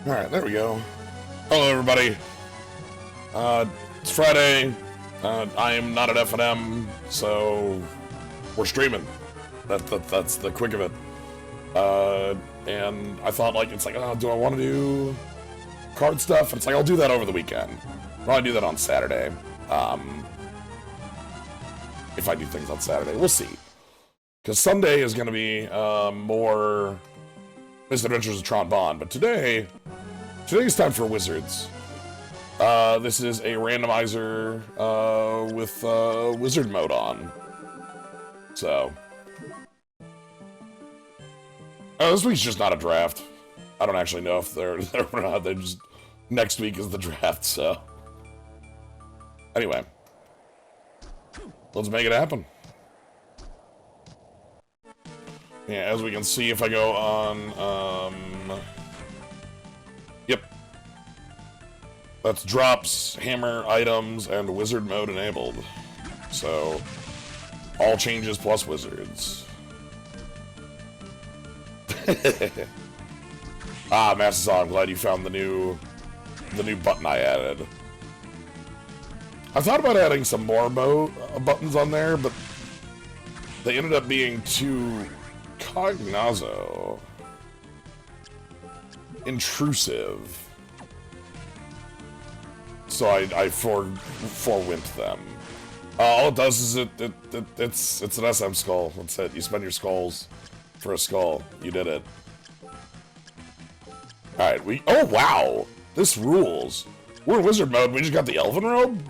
Alright, there we go. Hello, everybody. It's Friday. I am not at F&M, so we're streaming. That's the quick of it. And I thought, like, it's like, oh, do I want to do card stuff? And it's like, I'll do that over the weekend. Probably do that on Saturday. If I do things on Saturday, we'll see. Because Sunday is going to be more Misadventures of Tron Bond, but today's time for Wizards. This is a randomizer with Wizard mode on. So, this week's just not a draft. I don't actually know if they're or not. They're just next week is the draft. So, anyway, let's make it happen. Yeah, as we can see, if I go on, yep. That's drops, hammer, items, and wizard mode enabled. So, all changes plus wizards. Master Saw, I'm glad you found the new button I added. I thought about adding some more buttons on there, but they ended up being too cognazo intrusive. So I forwent them. All it does is it's an SM skull. That's it. You spend your skulls for a skull. You did it. Alright, oh wow! This rules. We're in wizard mode, we just got the elven robe?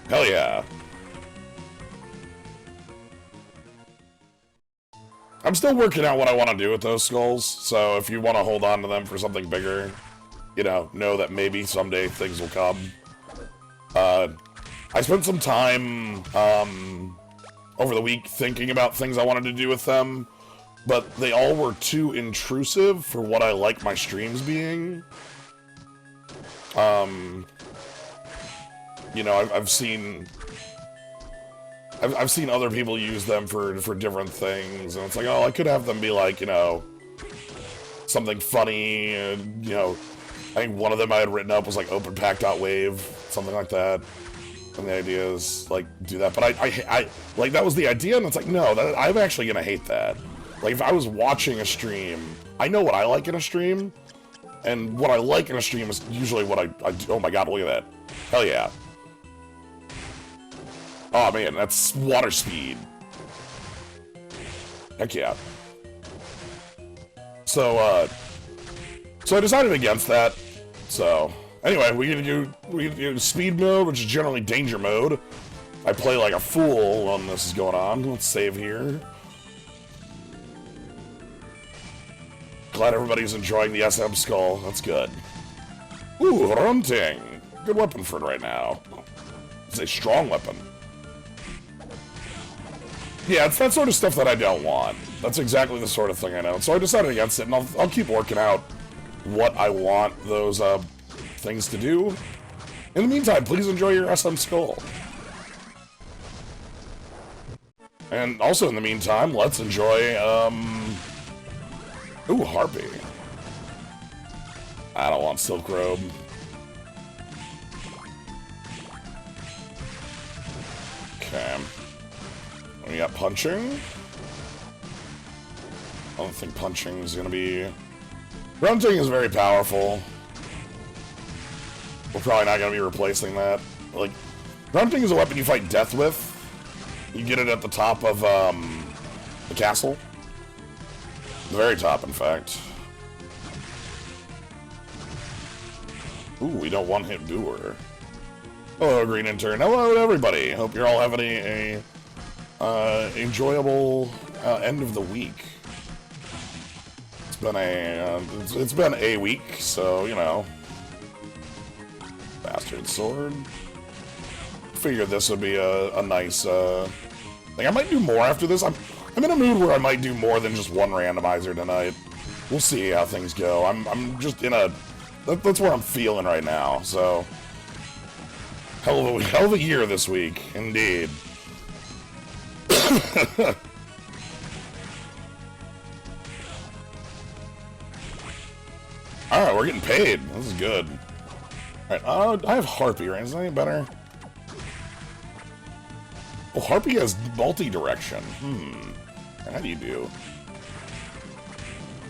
Hell yeah. I'm still working out what I want to do with those skulls, so if you want to hold on to them for something bigger, you know that maybe someday things will come. I spent some time over the week thinking about things I wanted to do with them, but they all were too intrusive for what I like my streams being. You know, I've seen other people use them for different things, and it's like, oh, I could have them be like, you know, something funny, and, you know, I think one of them I had written up was like openpack.wave, something like that. And the idea is, like, do that. But I like, that was the idea, and it's like, no, I'm actually gonna hate that. Like, if I was watching a stream, I know what I like in a stream, and what I like in a stream is usually what I do. Oh my god, look at that. Hell yeah. Oh man, that's water speed. Heck yeah. So I decided against that. So, anyway, we can do speed mode, which is generally danger mode. I play like a fool when this is going on. Let's save here. Glad everybody's enjoying the SM skull. That's good. Ooh, Runting. Good weapon for it right now. It's a strong weapon. Yeah, it's that sort of stuff that I don't want. That's exactly the sort of thing I know. So I decided against it, and I'll keep working out what I want those things to do. In the meantime, please enjoy your SM skull. And also in the meantime, let's enjoy, ooh, Harpy. I don't want Silk Robe. Okay. We got punching. I don't think punching is gonna be... Grunting is very powerful. We're probably not gonna be replacing that. Like, grunting is a weapon you fight death with. You get it at the top of the castle. The very top, in fact. Ooh, we don't one-hit doer. Hello, Green Intern. Hello, everybody. Hope you're all having a enjoyable end of the week. It's been a week, so, you know. Bastard sword. Figured this would be a nice thing. I might do more after this. I'm in a mood where I might do more than just one randomizer tonight. We'll see how things go. I'm just in a... That's where I'm feeling right now, so... Hell of a year this week, indeed. Alright, we're getting paid. This is good. Alright, I have Harpy, right? Is that any better? Well, Harpy has multi-direction. How do you do?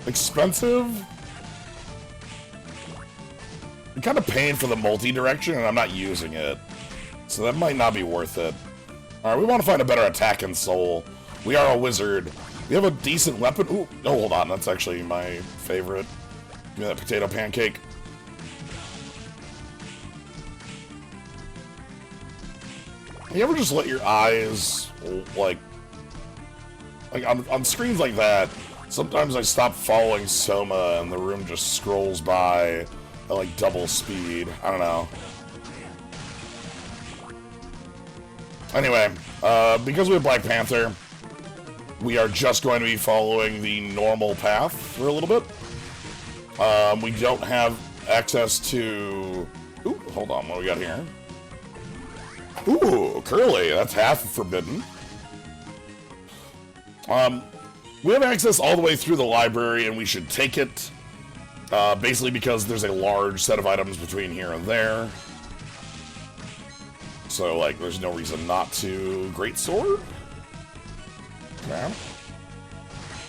Expensive? I'm kind of paying for the multi-direction, and I'm not using it. So that might not be worth it. Alright, we want to find a better attack and soul. We are a wizard. We have a decent weapon. Ooh, oh, hold on. That's actually my favorite. Give me that potato pancake. You ever just let your eyes, like on screens like that, sometimes I stop following Soma and the room just scrolls by at like double speed. I don't know. Anyway, because we have Black Panther, we are just going to be following the normal path for a little bit. We don't have access to... Ooh, hold on, what do we got here? Ooh, Curly, that's half forbidden. We have access all the way through the library, and we should take it. Basically because there's a large set of items between here and there. So, like, there's no reason not to. Great Sword? Okay.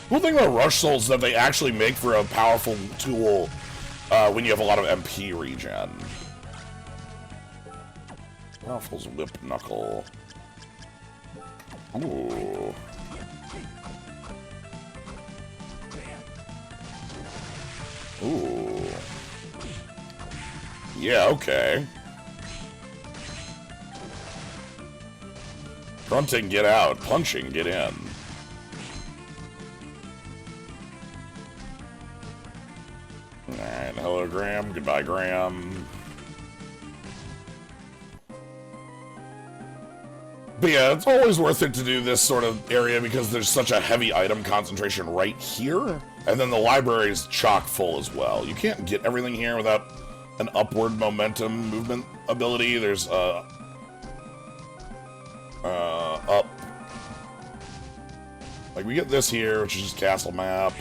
Cool thing about Rush Souls is that they actually make for a powerful tool when you have a lot of MP regen. Powerful's Whip Knuckle. Ooh. Ooh. Yeah, okay. Grunting, get out. Punching, get in. Alright, hello, Graham. Goodbye, Graham. But yeah, it's always worth it to do this sort of area because there's such a heavy item concentration right here. And then the library is chock full as well. You can't get everything here without an upward momentum movement ability. There's, up. Like, we get this here, which is just castle map.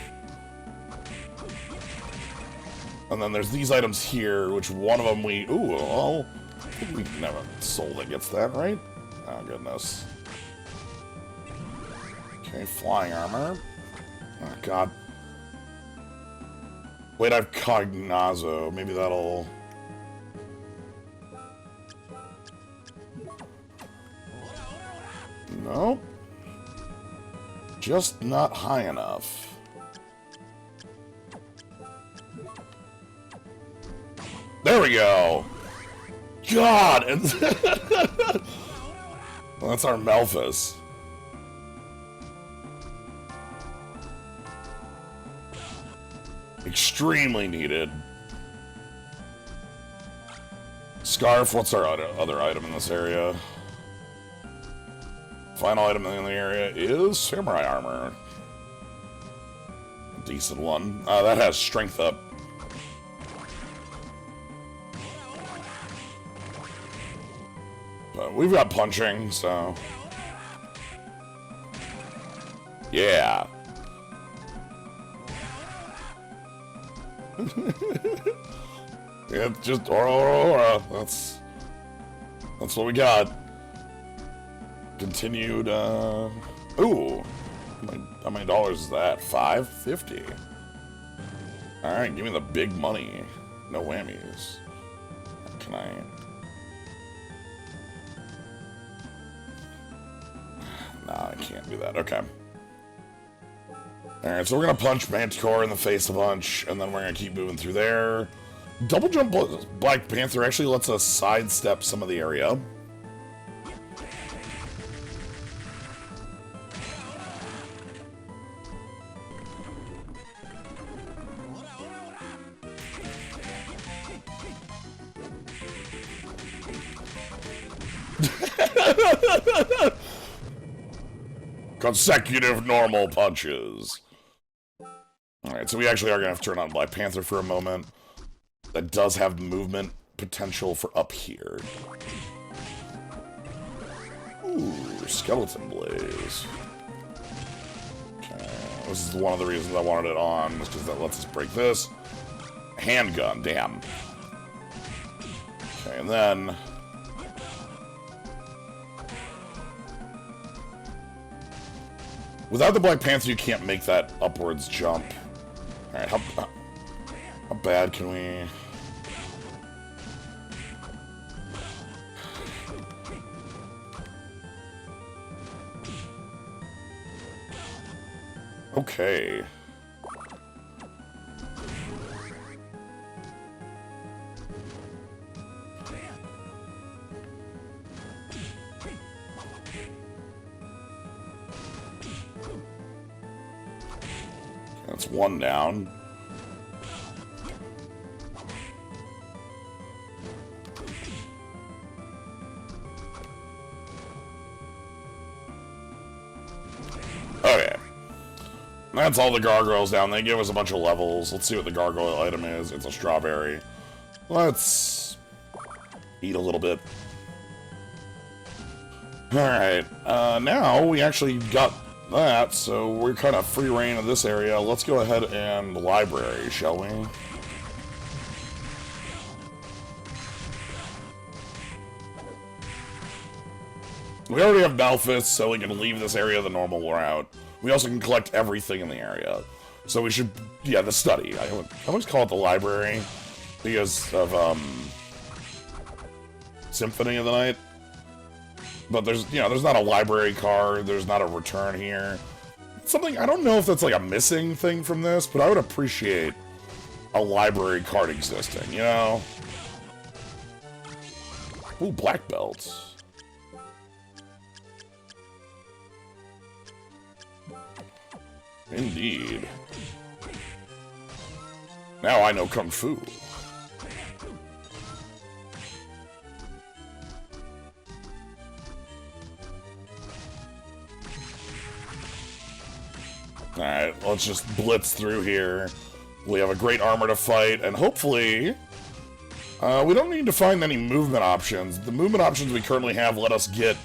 And then there's these items here, which one of them we... Ooh, well, I think we can have a soul that gets that, right? Oh, goodness. Okay, flying armor. Oh, God. Wait, I have Cognazo. Maybe that'll... Nope. Just not high enough. There we go! God! Well, that's our Melphus. Extremely needed. Scarf, what's our other item in this area? Final item in the area is Samurai Armor. Decent one. That has strength up. But we've got punching, so... Yeah. Yeah, just aura. That's what we got. Continued, ooh. How many dollars is that? $5.50. Alright, give me the big money. No whammies. Can I... Nah, I can't do that. Okay. Alright, so we're gonna punch Manticore in the face a bunch, and then we're gonna keep moving through there. Double jump Black Panther actually lets us sidestep some of the area. Consecutive normal punches. Alright, so we actually are going to have to turn on Black Panther for a moment. That does have movement potential for up here. Ooh, Skeleton Blaze. Okay, this is one of the reasons I wanted it on, was because that lets us break this. handgun, damn. Okay, and then... Without the Black Panther, you can't make that upwards jump. Alright, how bad can we... Okay. That's one down. Okay. That's all the gargoyles down. They give us a bunch of levels. Let's see what the gargoyle item is. It's a strawberry. Let's eat a little bit. Alright. Now we actually got that, so we're kind of free reign of this area. Let's go ahead and library, shall we? We already have Malphus, so we can leave this area the normal route. We also can collect everything in the area. So we should, yeah, the study. I always call it the library because of, Symphony of the Night. But there's, you know, there's not a library card, there's not a return here. Something, I don't know if that's like a missing thing from this, but I would appreciate a library card existing, you know? Ooh, black belts. Indeed. Now I know Kung Fu. Alright, let's just blitz through here. We have a great armor to fight, and hopefully... we don't need to find any movement options. The movement options we currently have let us get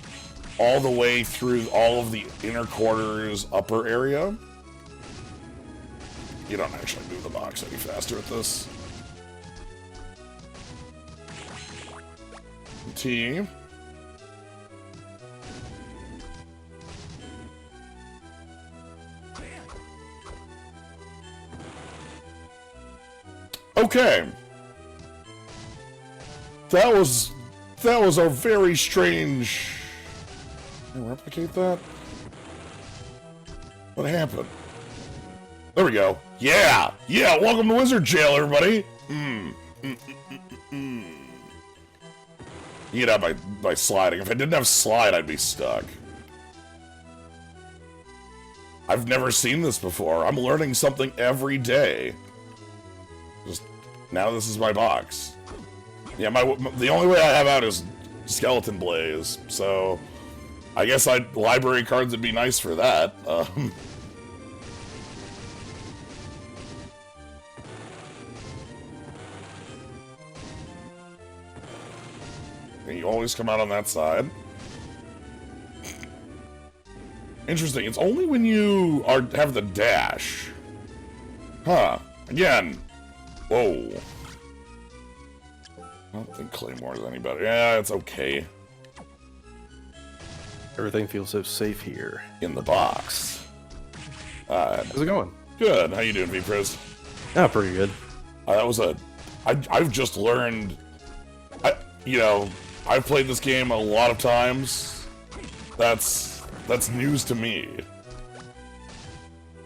all the way through all of the inner quarters upper area. You don't actually move the box any faster at this. T. Okay. That was a very strange... Can I replicate that? What happened? There we go. Yeah! Yeah! Welcome to Wizard Jail, everybody! You get out by sliding. If I didn't have slide, I'd be stuck. I've never seen this before. I'm learning something every day. Just now this is my box. Yeah, the only way I have out is Skeleton Blaze, so I guess library cards would be nice for that. You always come out on that side. Interesting. It's only when you have the dash. Huh. Again. Whoa. I don't think Claymore's any better. Yeah, it's okay. Everything feels so safe here. In the box. How's it going? Good. How you doing, V-Priz? Yeah, pretty good. That was I've just learned... you know, I've played this game a lot of times. That's news to me.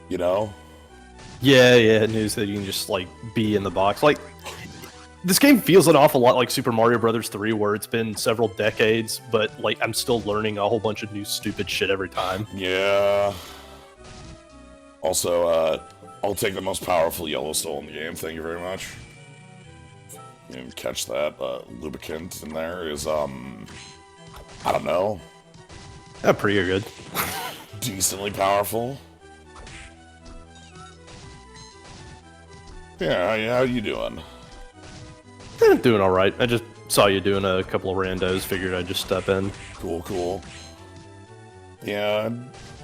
You know? Yeah, news that you can just, like, be in the box. Like, this game feels an awful lot like Super Mario Bros. 3, where it's been several decades, but, like, I'm still learning a whole bunch of new stupid shit every time. Yeah. Also, I'll take the most powerful yellow soul in the game, thank you very much. You didn't catch that. Lubricant in there is, I don't know. Yeah, pretty good. Decently powerful. Yeah, how you doing? I'm doing alright. I just saw you doing a couple of randos, figured I'd just step in. Cool. Yeah,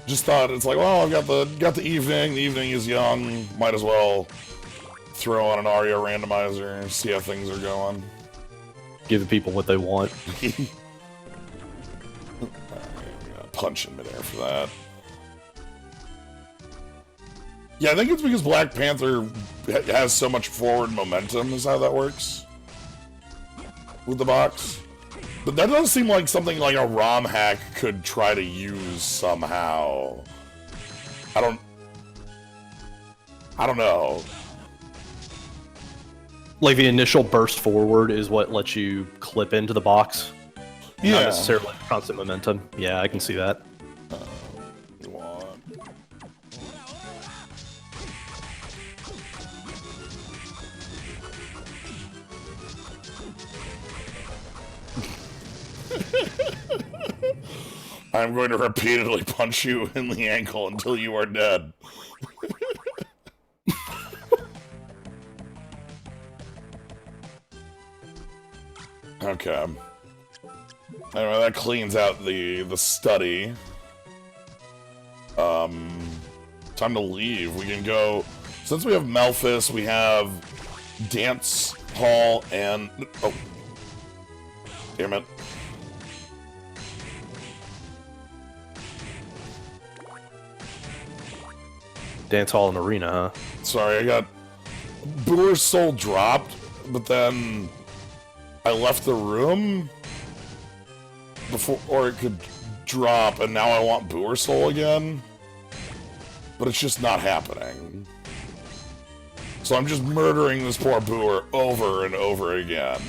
just thought it's like, well, I've got the evening is young, might as well throw on an Aria randomizer and see how things are going. Give the people what they want. Punch in midair for that. Yeah, I think it's because Black Panther has so much forward momentum is how that works. With the box. But that does seem like something like a ROM hack could try to use somehow. I don't know. Like the initial burst forward is what lets you clip into the box. Yeah. Not necessarily constant momentum. Yeah, I can see that. I'm going to repeatedly punch you in the ankle until you are dead. Okay. Anyway, that cleans out the study. Time to leave. We can go... Since we have Melphis, we have Dance Hall and... Oh. Damn it. Dance hall and arena, huh? Sorry, I got... Brewer's Soul dropped, but then... I left the room before it could drop, and now I want Boer Soul again. But it's just not happening. So I'm just murdering this poor Boer over and over again.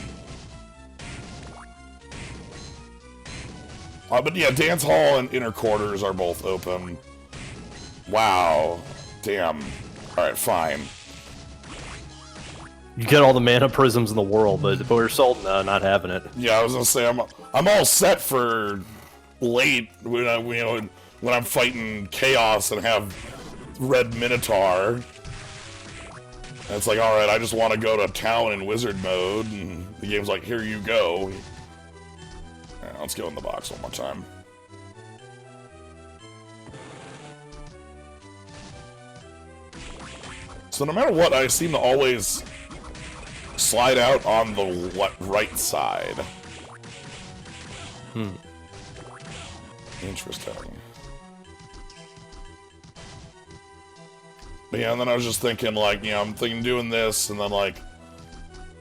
But yeah, Dance Hall and Inner Quarters are both open. Wow. Damn. Alright, fine. You get all the mana prisms in the world, but Boer Soul, no, not having it. Yeah, I was gonna say I'm all set for late when I'm fighting chaos and have red Minotaur. And it's like, all right, I just want to go to town in wizard mode, and the game's like, here you go. Yeah, let's go in the box one more time. So no matter what, I seem to always slide out on the right side. Interesting. But yeah, and then I was just thinking, like, you know, I'm thinking doing this, and then, like,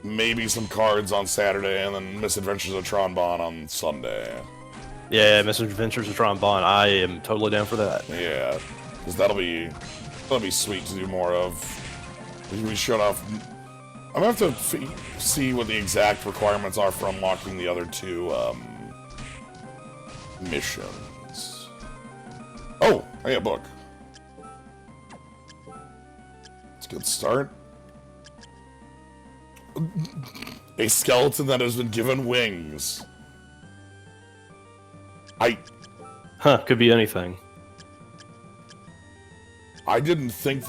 maybe some cards on Saturday, and then Misadventures of Tronbon on Sunday. Yeah, Misadventures of Tronbon, I am totally down for that. Yeah, because that'll be sweet to do more of. We showed off... I'm gonna have to see what the exact requirements are for unlocking the other two, missions. Oh, hey, a book. It's a good start. A skeleton that has been given wings. Huh, could be anything. I didn't think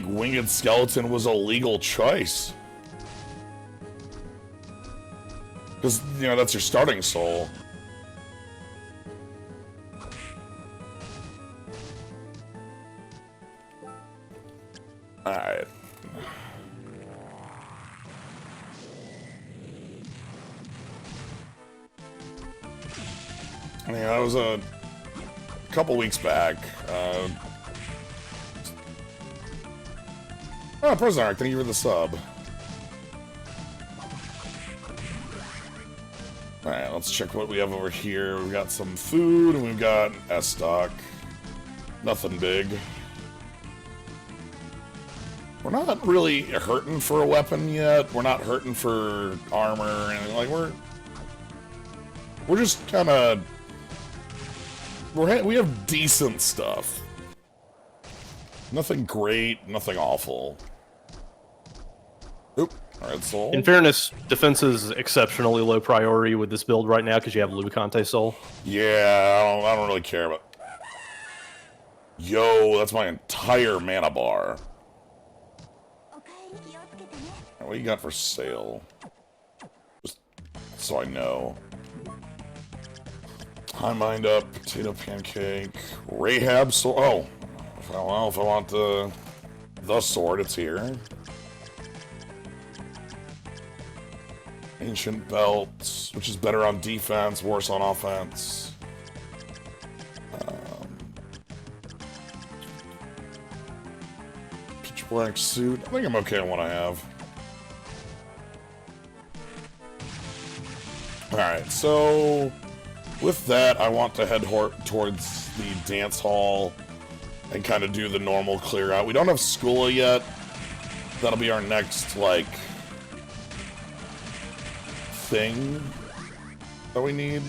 Winged Skeleton was a legal choice. Because, you know, that's your starting soul. Alright. I mean, that was a couple weeks back. Oh, Prison thank you for the sub. Alright, let's check what we have over here. We've got some food, and we've got S-Stock. Nothing big. We're not really hurting for a weapon yet. We're not hurting for armor or anything. Like, we're just kind of... We have decent stuff. Nothing great, nothing awful. Oop, Red Soul. In fairness, defense is exceptionally low priority with this build right now because you have Lucante Soul. Yeah, I don't really care about... Yo, that's my entire mana bar. What you got for sale? Just so I know. High Mind Up, Potato Pancake, Rahab Soul. Oh, well, if I want the the sword, it's here. Ancient belt, which is better on defense, worse on offense. Pitch black suit. I think I'm okay on what I have. Alright, so with that, I want to head towards the dance hall and kind of do the normal clear out. We don't have Skula yet. That'll be our next, like, thing that we need.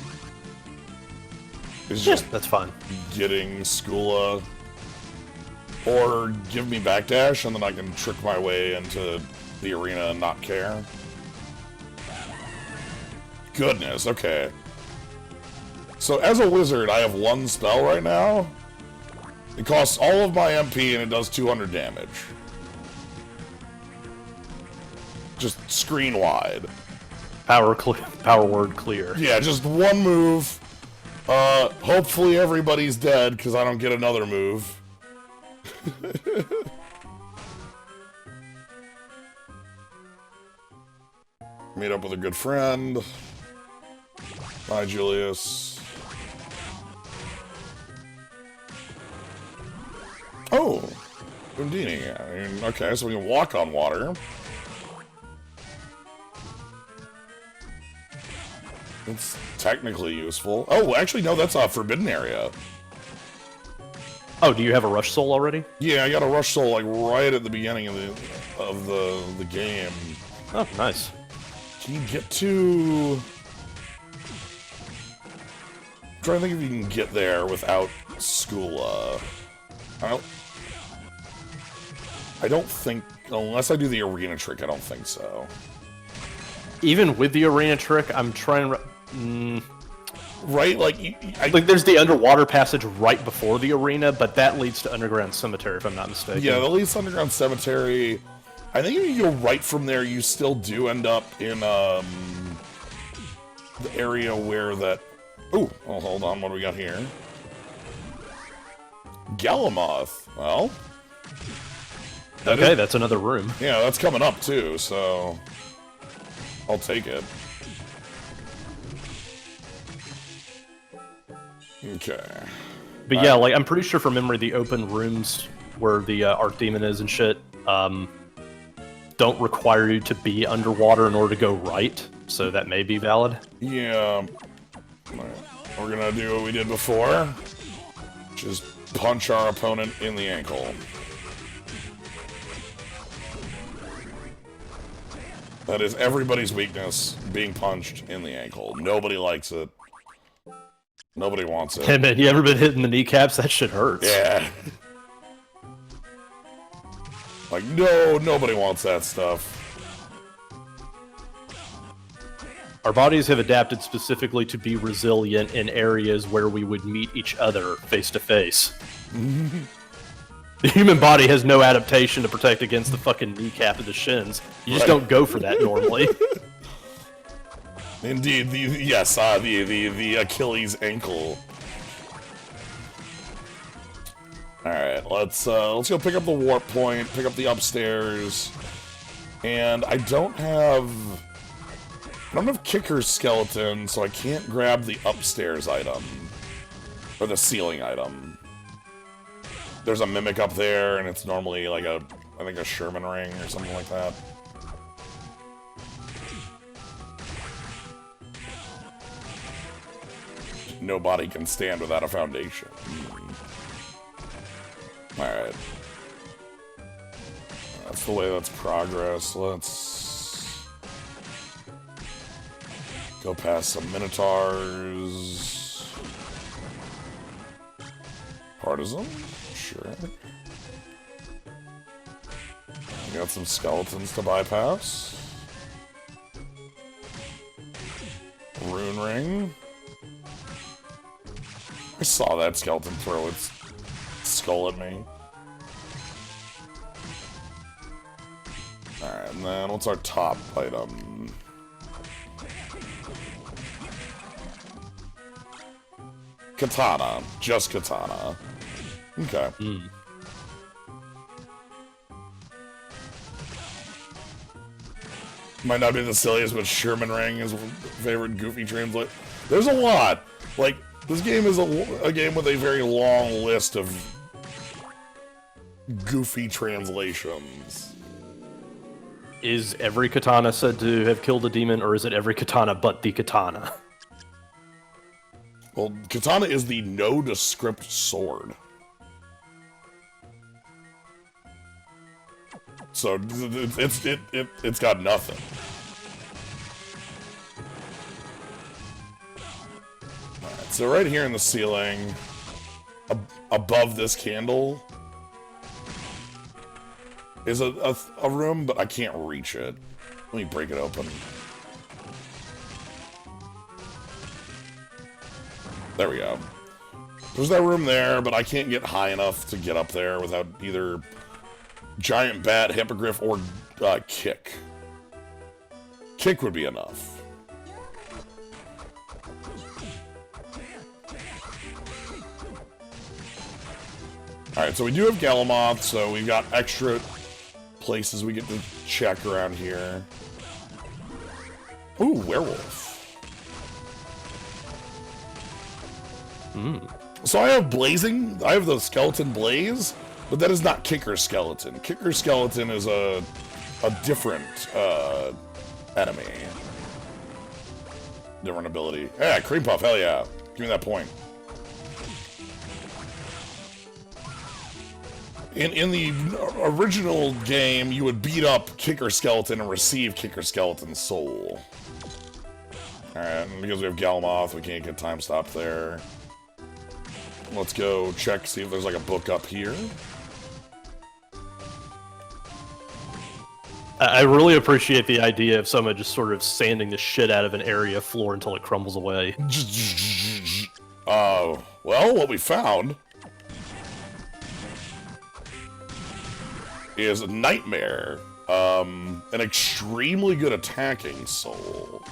Is just that's fine. Getting Skula. Or give me backdash and then I can trick my way into the arena and not care. Goodness, okay. So as a wizard, I have one spell right now. It costs all of my MP and it does 200 damage. Just screen wide. Power word clear. Yeah, just one move. Hopefully everybody's dead because I don't get another move. Meet up with a good friend. Bye, Julius. Oh, Undini. Okay, so we can walk on water. It's technically useful. Oh, actually, no, that's a forbidden area. Oh, do you have a rush soul already? Yeah, I got a rush soul like right at the beginning of the game. Oh, nice. Can you get to? I'm trying to think if you can get there without Skula. I don't think, unless I do the arena trick, I don't think so. Even with the arena trick, I'm trying. Right, like like there's the underwater passage right before the arena, but that leads to Underground Cemetery, if I'm not mistaken. Yeah, that leads to Underground Cemetery. I think if you go right from there, you still do end up in the area where that. Ooh, oh, hold on, what do we got here? Galamoth. Well, okay, that's another room. Yeah, that's coming up too, so I'll take it. Okay. But yeah, like I'm pretty sure from memory, the open rooms where the Archdemon is and shit don't require you to be underwater in order to go right, so that may be valid. Yeah. We're gonna do what we did before, which is punch our opponent in the ankle. That is everybody's weakness, being punched in the ankle. Nobody likes it. Nobody wants it. Hey man, you ever been hit in the kneecaps? That shit hurts. Yeah. Like, no, nobody wants that stuff. Our bodies have adapted specifically to be resilient in areas where we would meet each other face to face. The human body has no adaptation to protect against the fucking kneecap of the shins. You just don't go for that normally. Indeed, the Achilles ankle. All right, let's go pick up the warp point, pick up the upstairs, and I don't have Kicker's skeleton, so I can't grab the upstairs item or the ceiling item. There's a mimic up there, and it's normally like I think a Sherman ring or something like that. Nobody can stand without a foundation. Alright. That's the way that's progress. Let's go past some Minotaurs. Partisan? Sure. We got some skeletons to bypass. Rune ring. I saw that skeleton throw its skull at me. Alright, and then what's our top item? Katana. Just katana. Okay. Might not be the silliest, but Sherman Ring is favorite goofy translate. There's a lot. Like, this game is a game with a very long list of goofy translations. Is every katana said to have killed a demon, or is it every katana but the katana? Well, katana is the nondescript sword. So it's got nothing. Alright, so right here in the ceiling, above this candle, is a room, but I can't reach it. Let me break it open. There we go. There's that room there, but I can't get high enough to get up there without either giant bat, hippogriff, or kick. Kick would be enough. Alright, so we do have Galamoth, so we've got extra places we get to check around here. Ooh, werewolf. So I have blazing. I have the skeleton blaze, but that is not Kicker skeleton. Kicker skeleton is a different enemy. Different ability. Yeah, cream puff. Hell yeah! Give me that point. In the original game, you would beat up Kicker Skeleton and receive Kicker Skeleton's soul. Alright, because we have Galamoth, we can't get time stop there. Let's go check, see if there's like a book up here. I really appreciate the idea of someone just sort of sanding the shit out of an area floor until it crumbles away. Well, what we found is a Nightmare. An extremely good attacking soul.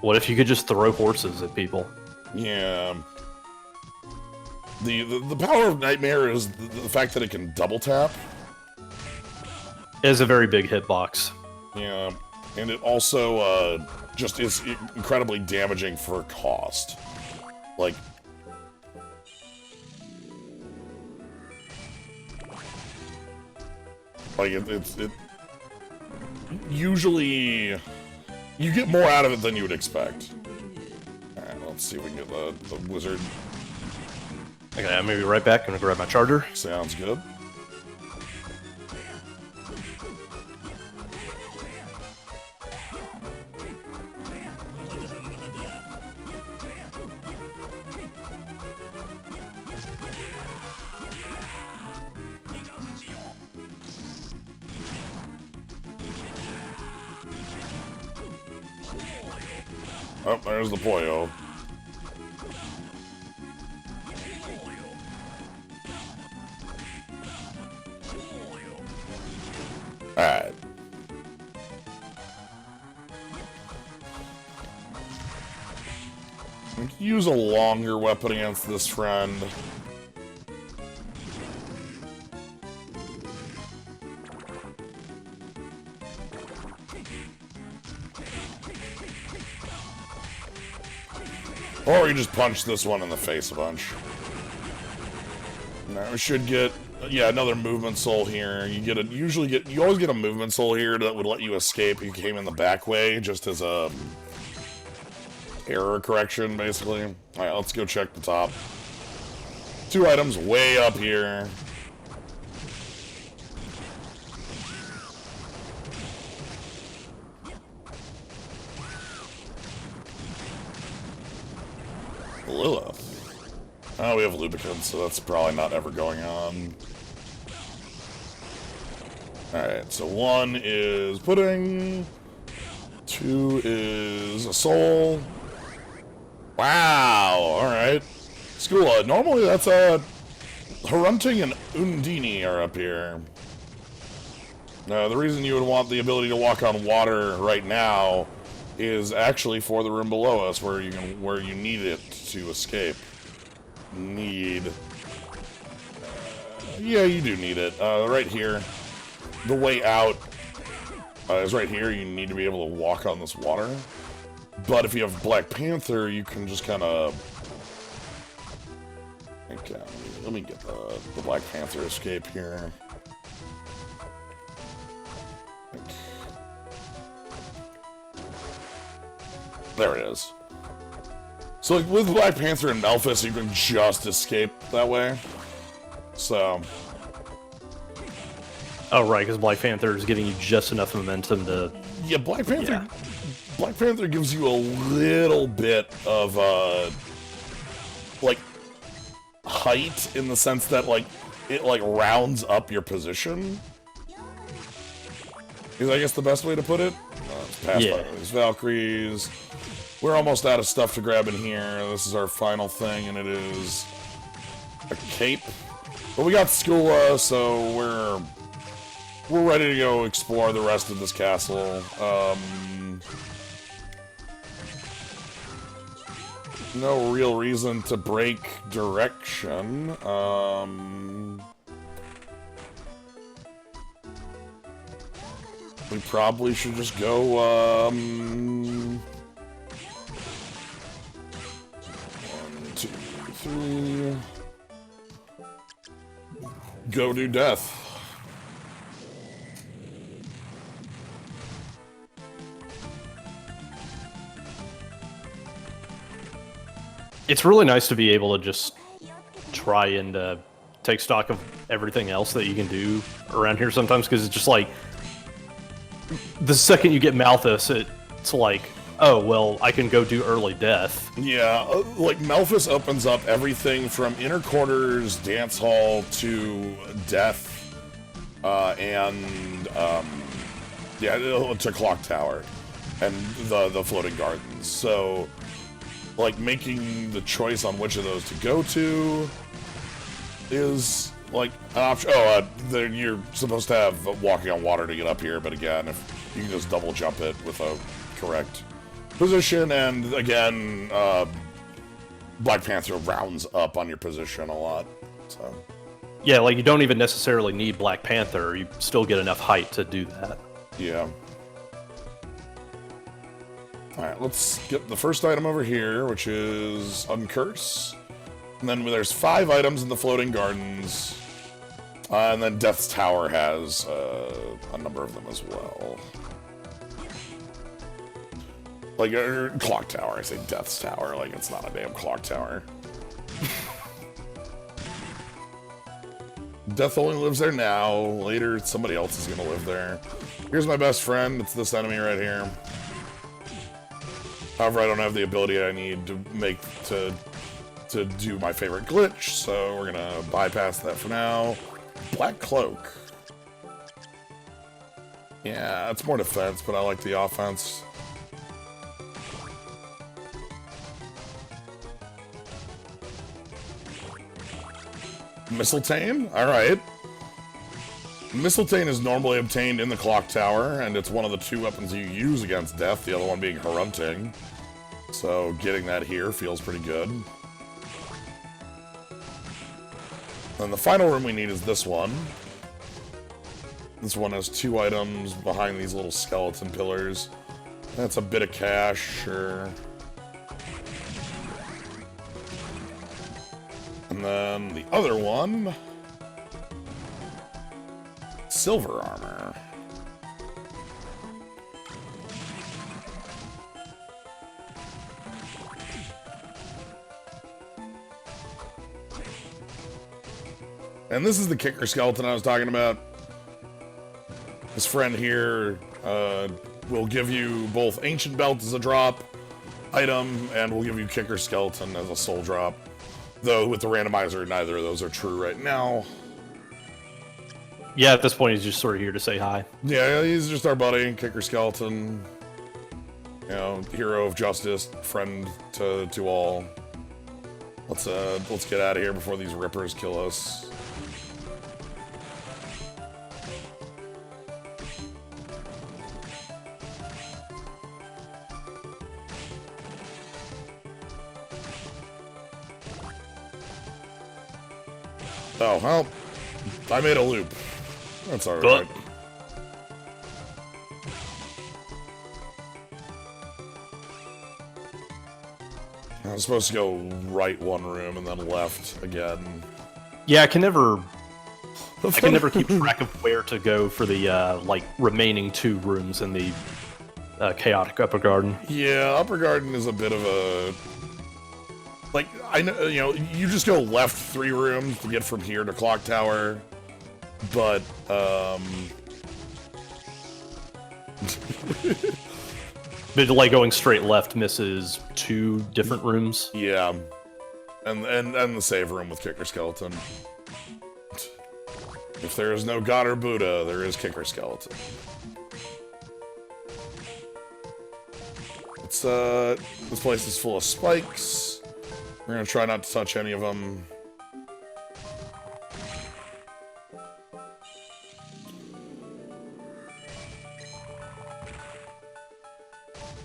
What if you could just throw horses at people? Yeah. The power of Nightmare is the fact that it can double tap. It is a very big hitbox. Yeah, and it also just is incredibly damaging for cost. Like, it usually you get more out of it than you would expect. All right, let's see if we can get the wizard. Okay, I'm gonna be right back. I'm gonna grab my charger. Sounds good. Oh, there's the Poyo. Alright. We can use a longer weapon against this friend. Or you just punch this one in the face a bunch. Now we should get, yeah, another movement soul here. You always get a movement soul here that would let you escape if you came in the back way, just as a error correction, basically. All right, let's go check the top. 2 items way up here. Lilith. Oh, we have lubricants, so that's probably not ever going on. Alright, so 1 is pudding. 2 is a soul. Wow, alright. Skula, normally that's Harunting and Undini are up here. The reason you would want the ability to walk on water right now is actually for the room below us, where you need it to escape. Yeah, you do need it. Right here. The way out is right here. You need to be able to walk on this water. But if you have Black Panther, you can just kind of... Okay, let me get the Black Panther escape here. There it is. So like with Black Panther and Melphis, you can just escape that way. So... Oh, right, because Black Panther is giving you just enough momentum to... Yeah, Black Panther... Yeah. Black Panther gives you a little bit of, like, height in the sense that, like, it, like, rounds up your position. Is, I guess, the best way to put it? Let's pass by these Valkyries. We're almost out of stuff to grab in here. This is our final thing, and it is a cape. But we got Skula, so we're ready to go explore the rest of this castle. No real reason to break direction. We probably should just go, 1, 2, 3. Go do death. It's really nice to be able to just try and take stock of everything else that you can do around here sometimes, because it's just like, the second you get Malthus, it's like, oh, well, I can go do early death. Yeah, like, Melphis opens up everything from Inner Quarters, Dance Hall, to Death, to Clock Tower, and the Floating Gardens. So, like, making the choice on which of those to go to is, like, an option. Oh, you're supposed to have walking on water to get up here, but again, if you can just double jump it with a correct position, and again, Black Panther rounds up on your position a lot, so. Yeah, like, you don't even necessarily need Black Panther, you still get enough height to do that. Yeah. Alright, let's get the first item over here, which is Uncurse. And then there's 5 items in the Floating Gardens. And then Death's Tower has a number of them as well. Like, Clock Tower, I say Death's Tower, like it's not a damn clock tower. Death only lives there now. Later, somebody else is gonna live there. Here's my best friend, it's this enemy right here. However, I don't have the ability I need to make to do my favorite glitch, so we're gonna bypass that for now. Black Cloak. Yeah, it's more defense, but I like the offense. Mistletoe? Alright. Mistletoe is normally obtained in the Clock Tower, and it's one of the 2 weapons you use against Death, the other one being Harunting. So getting that here feels pretty good. And the final room we need is this one. This one has 2 items behind these little skeleton pillars. That's a bit of cash, sure. And then the other one... Silver armor. And this is the kicker skeleton I was talking about. This friend here will give you both Ancient Belt as a drop item, and will give you kicker skeleton as a soul drop. Though with the randomizer, neither of those are true right now. Yeah, at this point, he's just sort of here to say hi. Yeah, he's just our buddy, kicker skeleton. You know, hero of justice, friend to all. Let's get out of here before these rippers kill us. Oh, well, I made a loop. That's alright. I was supposed to go right one room and then left again. Yeah, I can never keep track of where to go for the like remaining 2 rooms in the chaotic upper garden. Yeah, upper garden is a bit of a like I know you just go left 3 rooms to get from here to Clock Tower, but But like going straight left misses 2 different rooms. yeah, and the save room with Kicker Skeleton. If there is no God or Buddha, there is Kicker Skeleton. It's this place is full of spikes. We're gonna try not to touch any of them.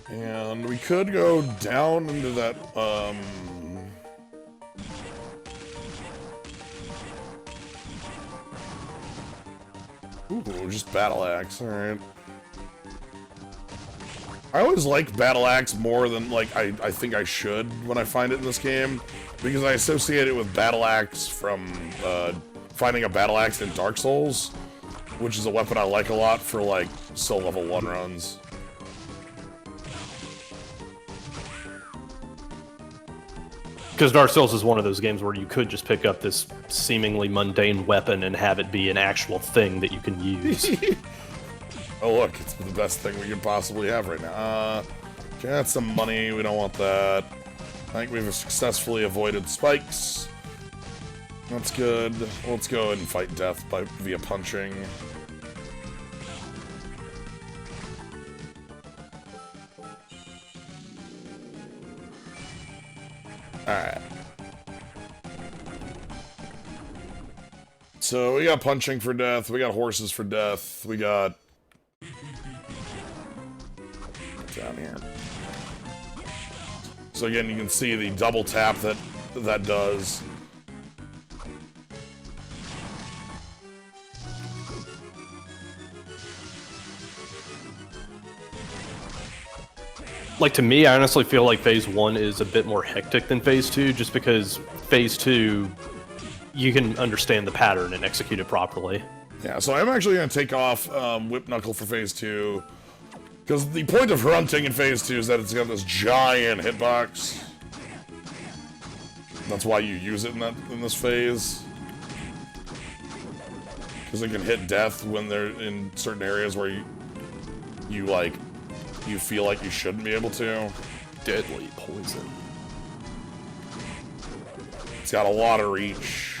And we could go down into that, ooh, just Battle Axe, alright. I always like Battle Axe more than, like, I think I should when I find it in this game, because I associate it with Battle Axe from, finding a Battle Axe in Dark Souls, which is a weapon I like a lot for, like, Soul Level 1 runs. Because Dark Souls is one of those games where you could just pick up this seemingly mundane weapon and have it be an actual thing that you can use. Oh look, it's the best thing we could possibly have right now. Okay, that's some money, we don't want that. I think we've successfully avoided spikes. That's good. Let's go ahead and fight death via punching. Alright. So we got punching for death, we got horses for death, we got... down here. So again, you can see the double tap that does. Like, to me, I honestly feel like Phase 1 is a bit more hectic than Phase 2, just because Phase 2, you can understand the pattern and execute it properly. Yeah, so I'm actually going to take off Whip Knuckle for Phase 2, because the point of Grunting in Phase 2 is that it's got this giant hitbox. That's why you use it in this phase. Because it can hit death when they're in certain areas where you feel like you shouldn't be able to. Deadly poison. It's got a lot of reach.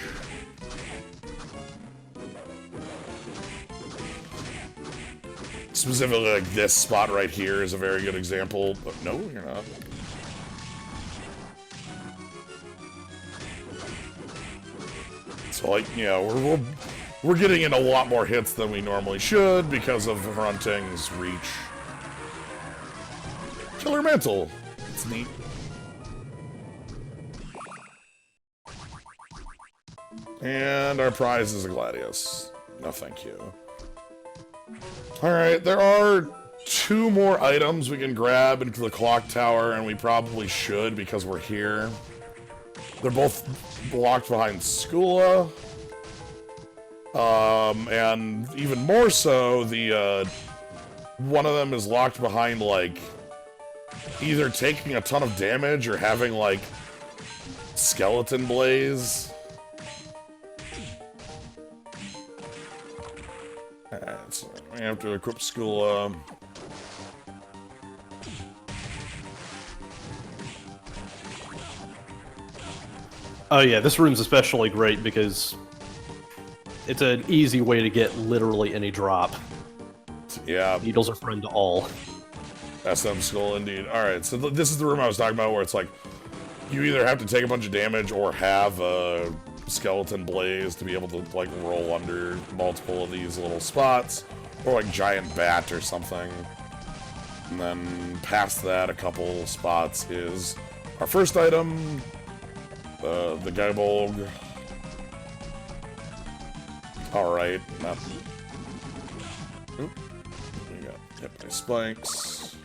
Specifically, like this spot right here is a very good example. But no, you're not. So, like, yeah, we're getting in a lot more hits than we normally should because of Grunting's reach. Killer Mantle. It's neat. And our prize is a Gladius. No, thank you. Alright, there are 2 more items we can grab into the clock tower, and we probably should because we're here. They're both blocked behind Skula. And even more so, the, one of them is locked behind, like, either taking a ton of damage or having, like, skeleton blaze. Alright, so we have to equip Skula. Oh yeah, this room's especially great because it's an easy way to get literally any drop. Yeah. Needles are friend to all. SM Skull, indeed. Alright, so this is the room I was talking about where it's like, you either have to take a bunch of damage or have a skeleton blaze to be able to, like, roll under multiple of these little spots, or like giant bat or something. And then past that, a couple spots is our first item, the Gaibolg. Alright, not... Oop. We got hit by spikes.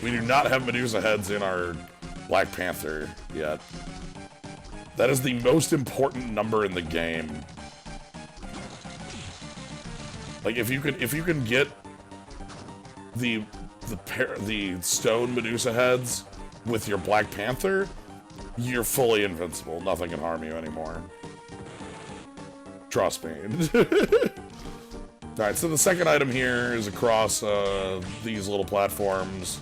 We do not have Medusa heads in our Black Panther yet. That is the most important number in the game. Like if you can get the stone Medusa heads with your Black Panther, you're fully invincible. Nothing can harm you anymore. Trust me. Alright, so the second item here is across these little platforms.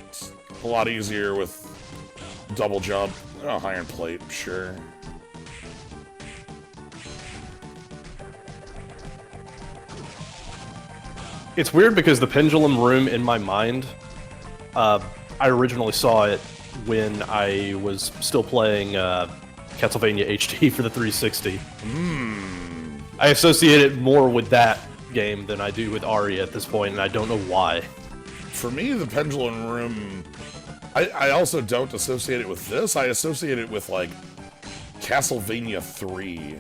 It's a lot easier with double jump. Oh, iron plate, sure. It's weird because the pendulum room in my mind, I originally saw it when I was still playing Castlevania HD for the 360. I associate it more with that game than I do with Aria at this point, and I don't know why. For me, the pendulum room, I also don't associate it with this. I associate it with, like, Castlevania 3.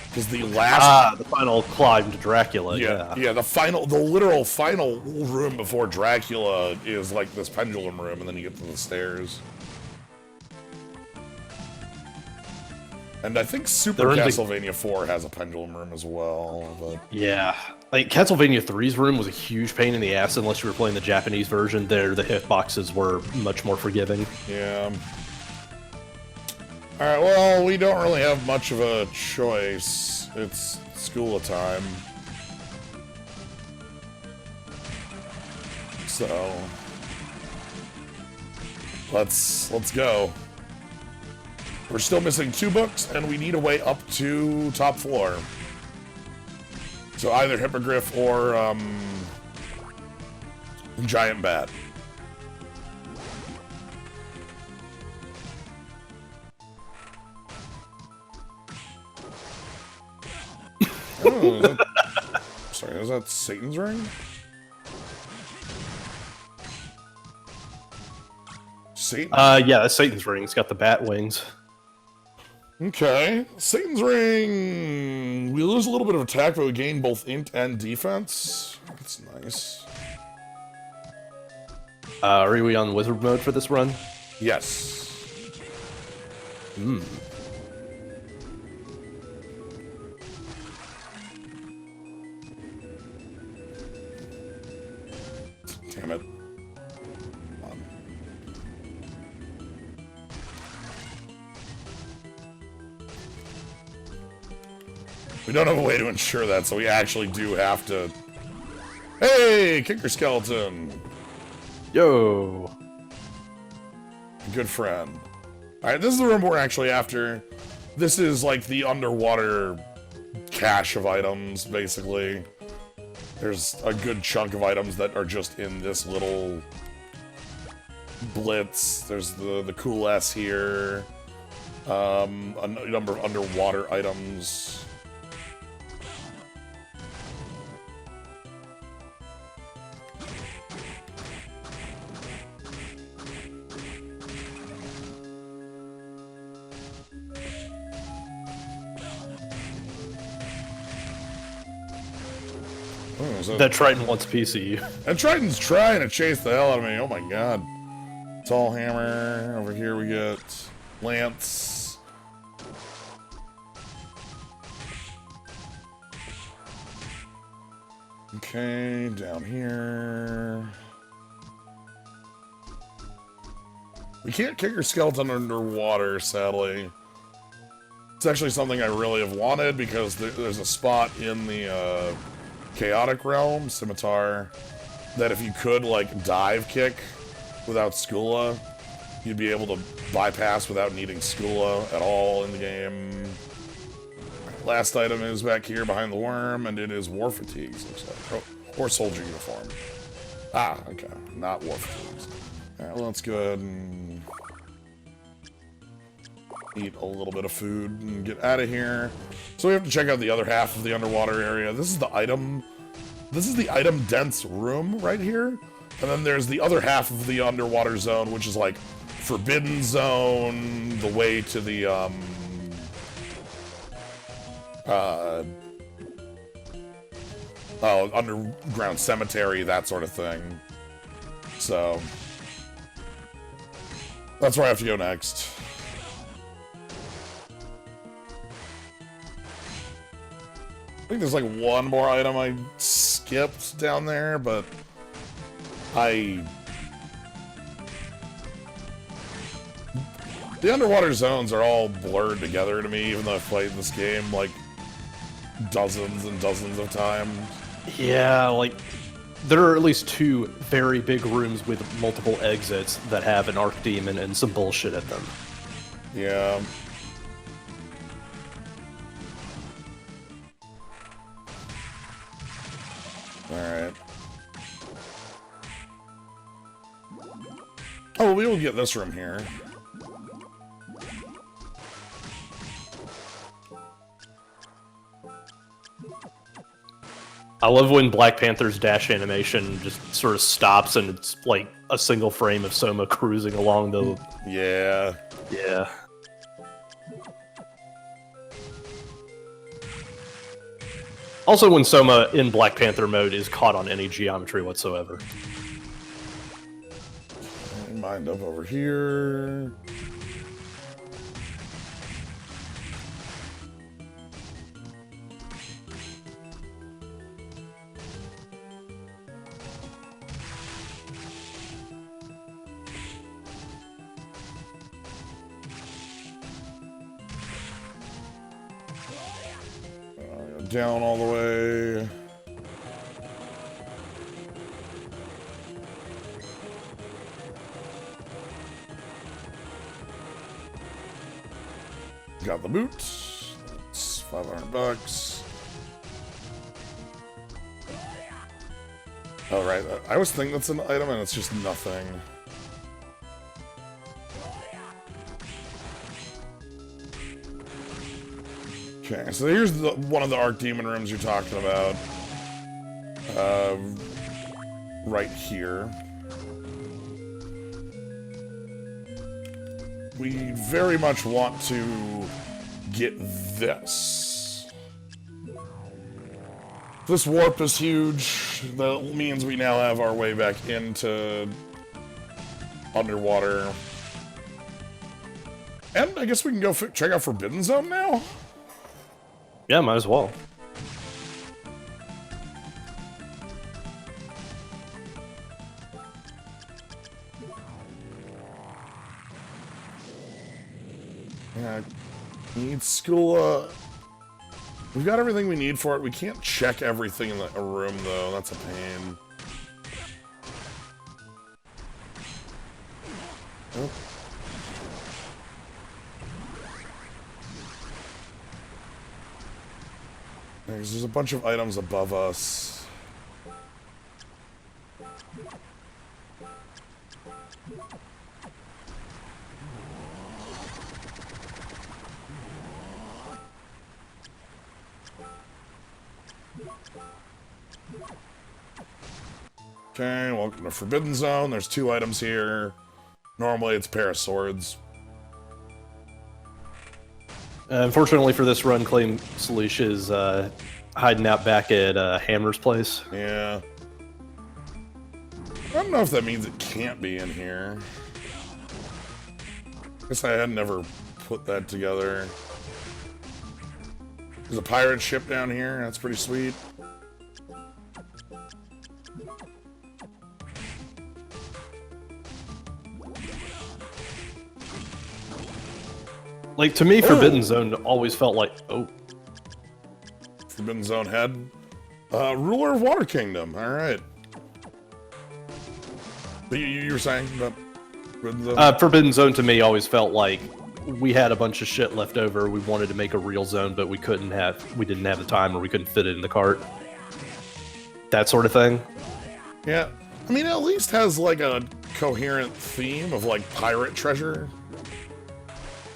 Because the last... the final climb to Dracula, yeah. Yeah, the literal final room before Dracula is, like, this pendulum room, and then you get to the stairs. And I think Super Castlevania 4 has a pendulum room as well. But... yeah. Like, Castlevania 3's room was a huge pain in the ass unless you were playing the Japanese version. There, the hitboxes were much more forgiving. Yeah. Alright, well, we don't really have much of a choice. It's school time. So... Let's go. We're still missing 2 books, and we need a way up to top floor. So either Hippogriff or, Giant Bat. Oh, sorry, is that Satan's ring? Satan? Yeah, that's Satan's ring. It's got the bat wings. Okay. Satan's ring. We lose a little bit of attack, but we gain both int and defense. That's nice. Are we on wizard mode for this run? Yes. Hmm. Damn it. We don't have a way to ensure that, so we actually do have to... Hey, Kicker Skeleton! Yo! Good friend. Alright, this is the room we're actually after. This is like the underwater cache of items, basically. There's a good chunk of items that are just in this little blitz. There's the cool S here. A number of underwater items. That Triton wants PCU. And Triton's trying to chase the hell out of me. Oh my god. Tall hammer. Over here we get lance. Okay, down here. We can't kick her skeleton underwater, sadly. It's actually something I really have wanted because there's a spot in the Chaotic Realm, Scimitar, that if you could, like, dive kick without Skula, you'd be able to bypass without needing Skula at all in the game. Last item is back here behind the worm, and it is War Fatigues, looks like. Oh, or Soldier Uniform. Ah, okay. Not War Fatigues. Alright, well, let's go ahead and eat a little bit of food and get out of here. So we have to check out the other half of the underwater area. This is the item dense room right here. And then there's the other half of the underwater zone, which is like Forbidden Zone, the way to the underground cemetery, that sort of thing. So that's where I have to go next. I think there's like one more item I skipped down there, but the underwater zones are all blurred together to me, even though I've played this game like dozens and dozens of times. Yeah, like, there are at least 2 very big rooms with multiple exits that have an Archdemon and some bullshit at them. Yeah. Alright. Oh, we will get this room here. I love when Black Panther's dash animation just sort of stops and it's like a single frame of Soma cruising along the... Yeah. Yeah. Also when Soma in Black Panther mode is caught on any geometry whatsoever. Mind up over here. Down all the way. Got the boot. It's $500. Oh, right. I was thinking that's an item and it's just nothing. Okay, so here's one of the Archdemon rooms you're talking about. Right here. We very much want to get this. This warp is huge. That means we now have our way back into underwater. And I guess we can go check out Forbidden Zone now? Yeah, might as well. Yeah, need Skula. We've got everything we need for it. We can't check everything in a room, though. That's a pain. Oh. There's a bunch of items above us. Okay, welcome to Forbidden Zone. There's 2 items here. Normally it's a pair of swords. Unfortunately for this run, Claim Solution is hiding out back at Hammer's place. Yeah. I don't know if that means it can't be in here. Guess I had never put that together. There's a pirate ship down here. That's pretty sweet. Like, to me, Forbidden Zone always felt like, Forbidden Zone head. Ruler of Water Kingdom. Alright. You were saying about Forbidden Zone? Forbidden Zone to me always felt like we had a bunch of shit left over. We wanted to make a real zone, but we didn't have the time, or we couldn't fit it in the cart. That sort of thing. Yeah. I mean, it at least has like a coherent theme of like pirate treasure.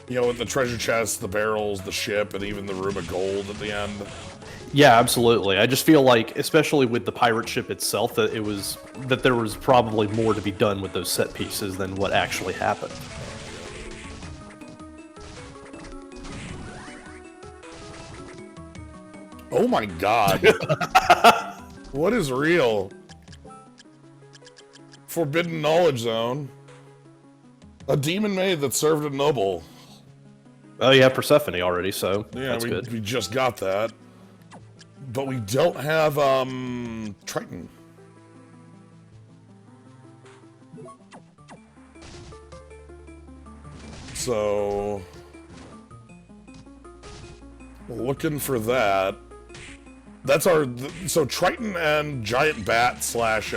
You know, with the treasure chest, the barrels, the ship, and even the room of gold at the end. Yeah, absolutely. I just feel like, especially with the pirate ship itself, that there was probably more to be done with those set pieces than what actually happened. Oh my god. What is real? Forbidden Knowledge Zone. A demon maid that served a noble. Oh, you have Persephone already, so Yeah, that's good. we just got that. But we don't have, Triton. So... looking for that. That's our... so Triton and Giant Bat slash,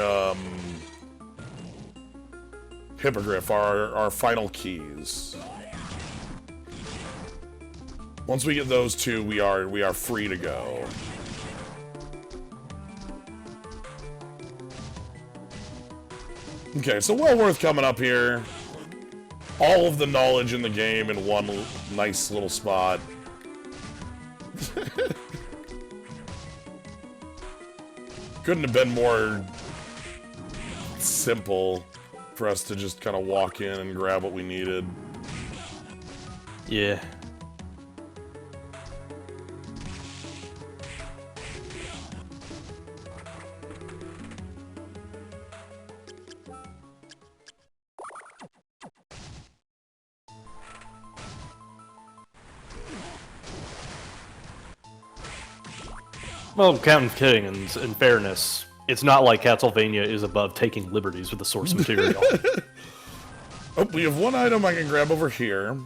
Hippogriff are our final keys. Once we get those two, we are free to go. Okay, so well worth coming up here. All of the knowledge in the game in one nice little spot. Couldn't have been more simple for us to just kind of walk in and grab what we needed. Yeah. Well, counting kidding, in fairness, it's not like Castlevania is above taking liberties with the source material. Oh, we have one item I can grab over here.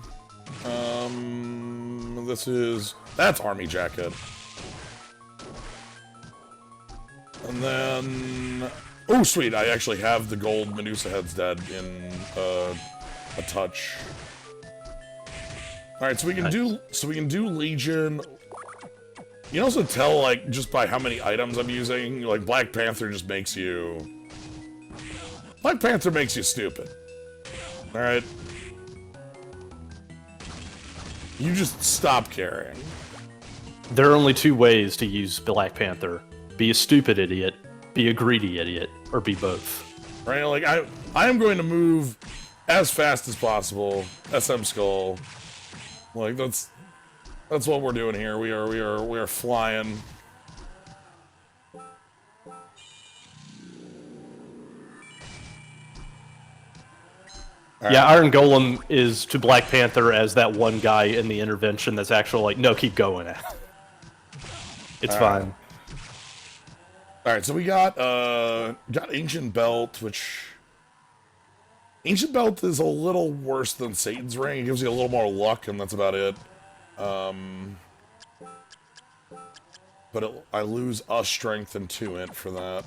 That's Army Jacket. And then, oh sweet, I actually have the gold Medusa Head's Dead in a touch. All right, so we can do Legion. You can also tell, like, just by how many items I'm using, like, Black Panther just makes you... Black Panther makes you stupid. Alright? You just stop caring. There are only two ways to use Black Panther. Be a stupid idiot, be a greedy idiot, or be both. Right? Like, I am going to move as fast as possible. SM Skull. Like, that's what we're doing here. We are flying. Right. Yeah, Iron Golem is to Black Panther as that one guy in the intervention that's actually like, no, keep going. It's fine. Alright, so we got Ancient Belt, which... Ancient Belt is a little worse than Satan's Ring. It gives you a little more luck, and that's about it. But I lose a strength and 2 int for that.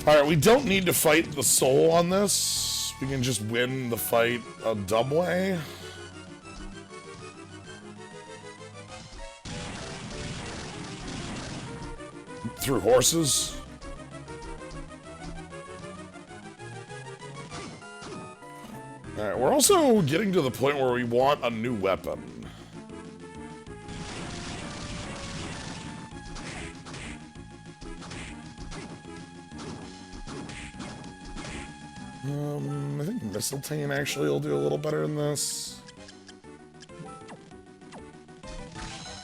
Alright, we don't need to fight the soul on this. We can just win the fight a dumb way. Through horses. Alright, we're also getting to the point where we want a new weapon. I think Mistletoe actually will do a little better than this.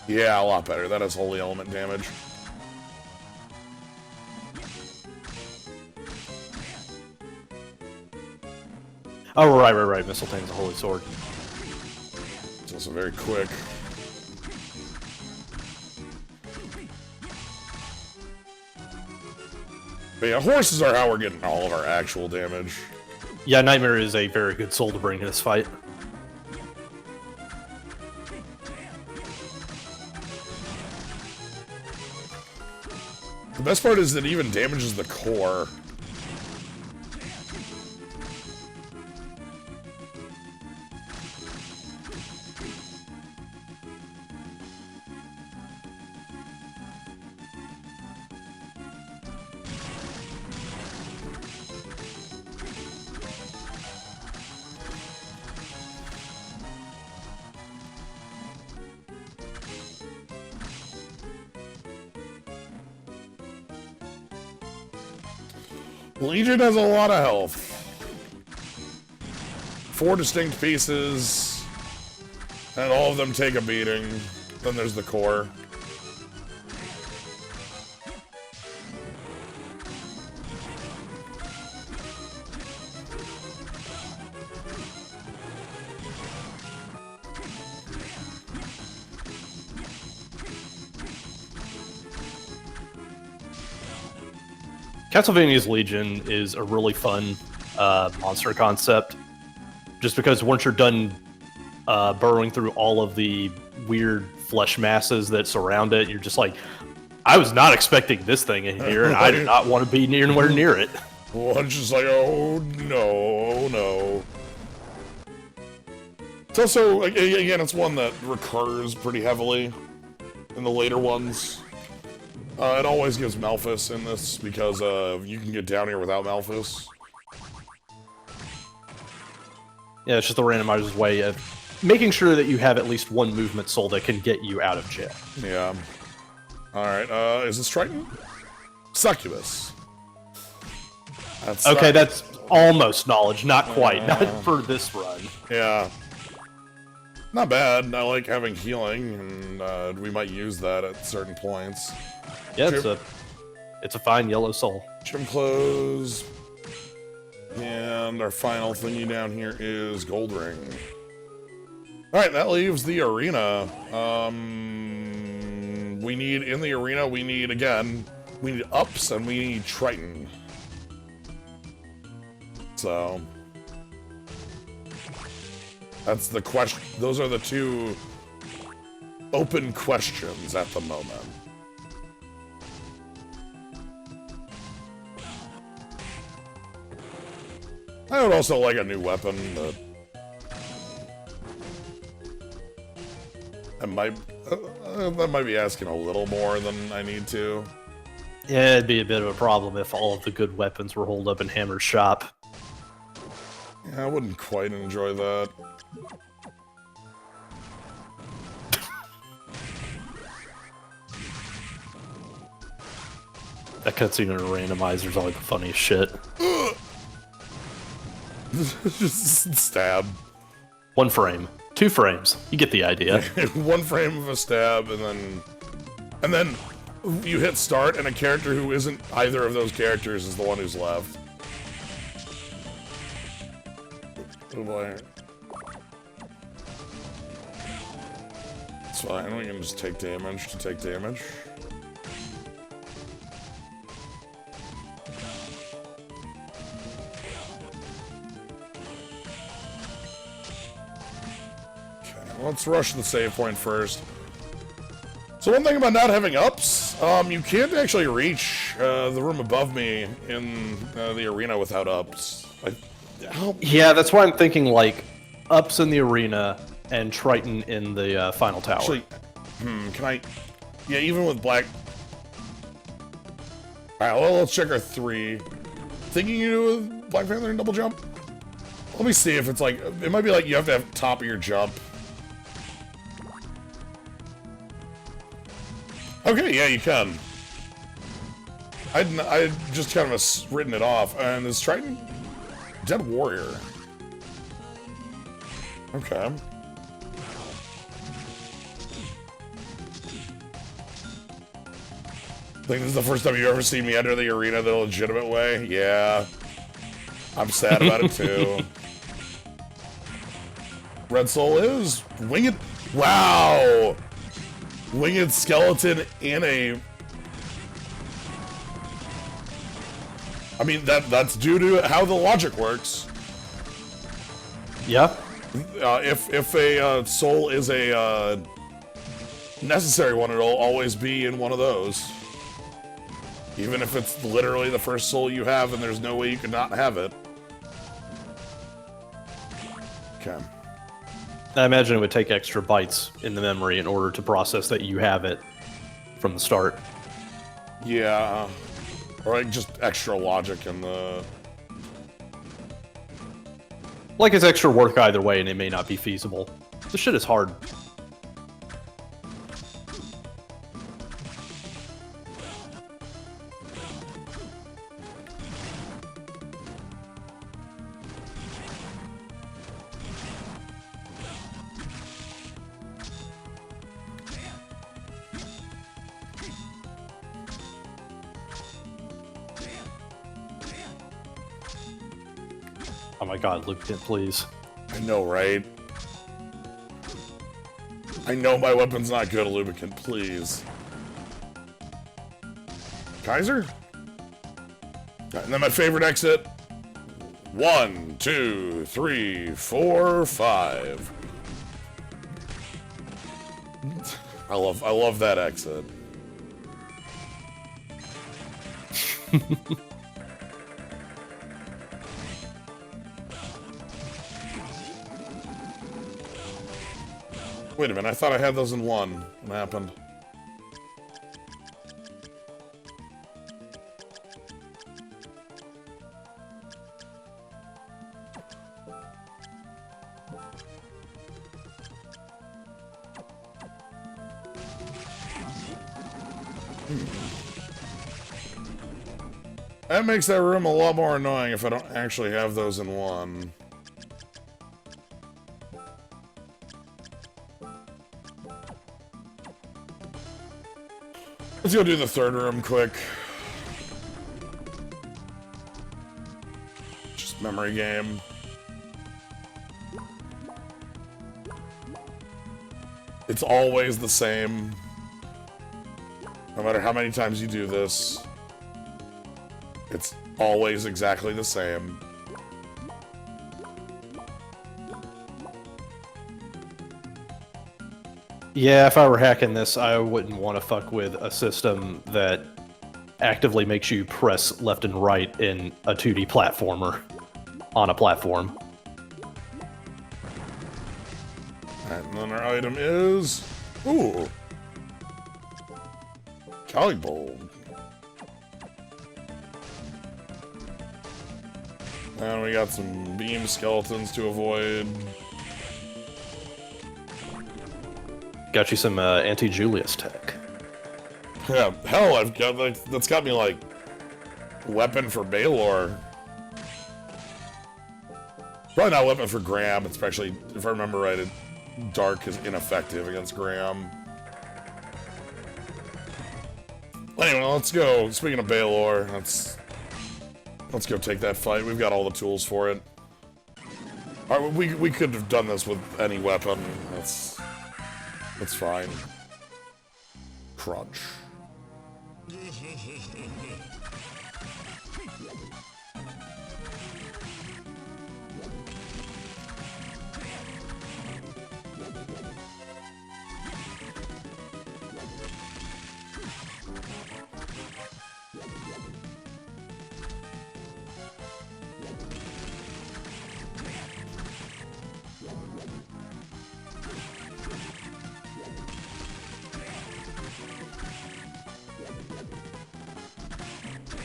Yeah, a lot better. That has holy element damage. Oh, right. Mistletoe's a holy sword. It's also very quick. But yeah, horses are how we're getting all of our actual damage. Yeah, Nightmare is a very good soul to bring in this fight. The best part is that it even damages the core. Legion has a lot of health. 4 distinct pieces, and all of them take a beating. Then there's the core. Castlevania's Legion is a really fun monster concept, just because once you're done burrowing through all of the weird flesh masses that surround it, you're just like, I was not expecting this thing in here, and I did not want to be anywhere near it. Well, I'm just like, oh no, no. It's also, again, it's one that recurs pretty heavily in the later ones. It always gives Malphus in this, because you can get down here without Malphus. Yeah, it's just the randomizer's way of making sure that you have at least one movement soul that can get you out of jail. Yeah. Alright, is this Triton? Succubus. Okay, that's almost knowledge, not quite. Not for this run. Yeah. Not bad. I like having healing, and we might use that at certain points. Yeah, it's a fine yellow soul. Gym clothes. And our final thingy down here is Gold Ring. Alright, that leaves the arena. We need, in the arena, we need ups and we need Triton. So, that's the question. Those are the two open questions at the moment. I would also like a new weapon, but that might be asking a little more than I need to. Yeah, it'd be a bit of a problem if all of the good weapons were holed up in Hammer's shop. Yeah, I wouldn't quite enjoy that. That cutscene in a randomizer is always the funniest shit. Just stab. 1 frame. 2 frames. You get the idea. 1 frame of a stab, and then you hit start, and a character who isn't either of those characters is the one who's left. Oh boy. It's fine, we can just take damage to take damage. Let's rush the save point first. So one thing about not having ups, you can't actually reach the room above me in the arena without ups. Yeah, that's why I'm thinking, like, ups in the arena and Triton in the final tower. Actually, can I... Yeah, even with black... Alright, well, let's check our 3. Thinking you do with Black Panther and double jump? Let me see if it's like... It might be like you have to have top of your jump. Okay, yeah, you can. I just kind of written it off. And this Triton? Dead Warrior. Okay. I think this is the first time you ever seen me enter the arena the legitimate way. Yeah. I'm sad about it too. Red Soul is winged. Wow! Winged skeleton in a... I mean, that's due to how the logic works. Yeah. If a soul is a necessary one, it'll always be in one of those. Even if it's literally the first soul you have and there's no way you could not have it. Okay. I imagine it would take extra bytes in the memory in order to process that you have it from the start. Yeah. Or like just extra logic in the... Like it's extra work either way and it may not be feasible. This shit is hard. Oh my god, lubricant, please. I know, right? I know my weapon's not good at lubricant, please. Kaiser? And then my favorite exit. 1, 2, 3, 4, 5. I love that exit. Wait a minute, I thought I had those in one. What happened? That makes that room a lot more annoying if I don't actually have those in one. Let's go do the third room quick. Just memory game. It's always the same. No matter how many times you do this. It's always exactly the same. Yeah, if I were hacking this, I wouldn't want to fuck with a system that actively makes you press left and right in a 2D platformer on a platform. Alright, and then our item is... Ooh! Cali Bulb. And we got some beam skeletons to avoid. Got you some anti-Julius tech. Yeah, hell, I've got like that's got me like weapon for Baylor. Probably not weapon for Graham. It's actually, if I remember right, Dark is ineffective against Graham. Anyway, let's go. Speaking of Baylor, let's go take that fight. We've got all the tools for it. All right, we could have done this with any weapon. That's fine. Crunch.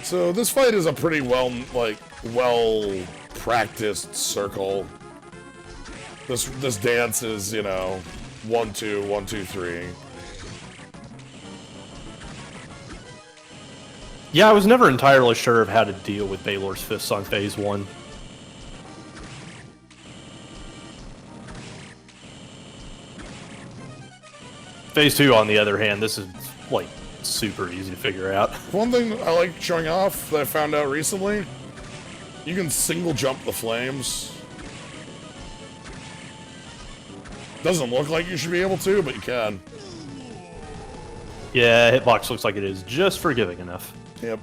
So this fight is a pretty well-practiced circle. This dance is, you know, 1, 2, 1, 2, 3. Yeah, I was never entirely sure of how to deal with Baylor's fists on phase 1. Phase 2, on the other hand, this is, like, super easy to figure out. One thing I like showing off that I found out recently, you can single jump the flames. Doesn't look like you should be able to, but you can. Yeah, hitbox looks like it is just forgiving enough. Yep.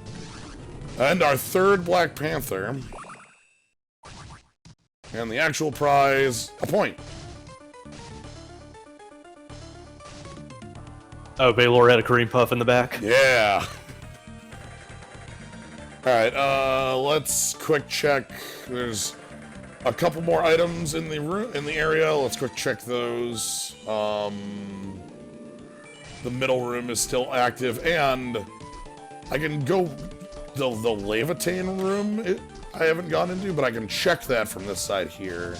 And our third Black Panther. And the actual prize, a point. Oh, Baylor had a cream puff in the back? Yeah. Alright, let's quick check. There's a couple more items in the room, in the area. Let's quick check those. The middle room is still active, and I can go the Levitain room. I haven't gone into, but I can check that from this side here.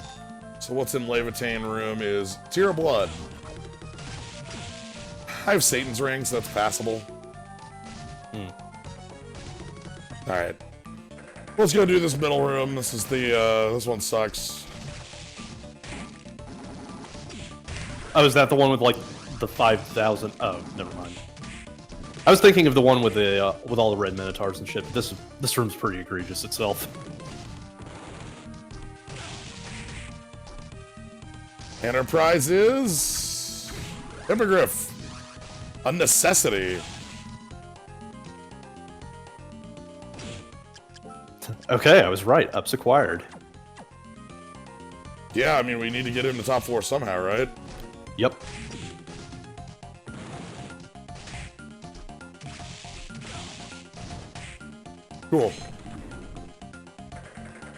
So what's in Levitain room is Tear of Blood. I have Satan's ring, so that's passable. Alright. Let's go do this middle room. This is the, this one sucks. Oh, is that the one with, like, the 5,000? Oh, never mind. I was thinking of the one with the, with all the red minotaurs and shit, but this room's pretty egregious itself. Enterprise is... Hippogriff. A necessity. Okay, I was right. Ups acquired. Yeah, I mean, we need to get him to top 4 somehow, right? Yep. Cool.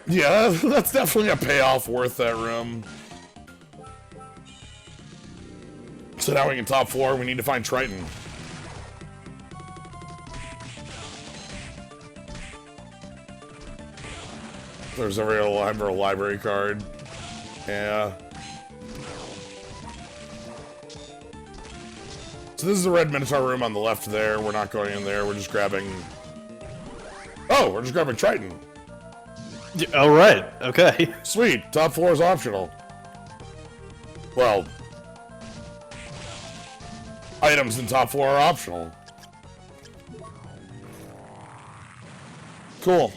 Yeah, that's definitely a payoff worth that room. So now we can top 4, we need to find Triton. There's a real library card. Yeah. So this is the red Minotaur room on the left there. We're not going in there, we're just grabbing... Oh, we're just grabbing Triton. All right. Okay. Sweet. Top 4 is optional. Well... Items in top 4 are optional. Cool.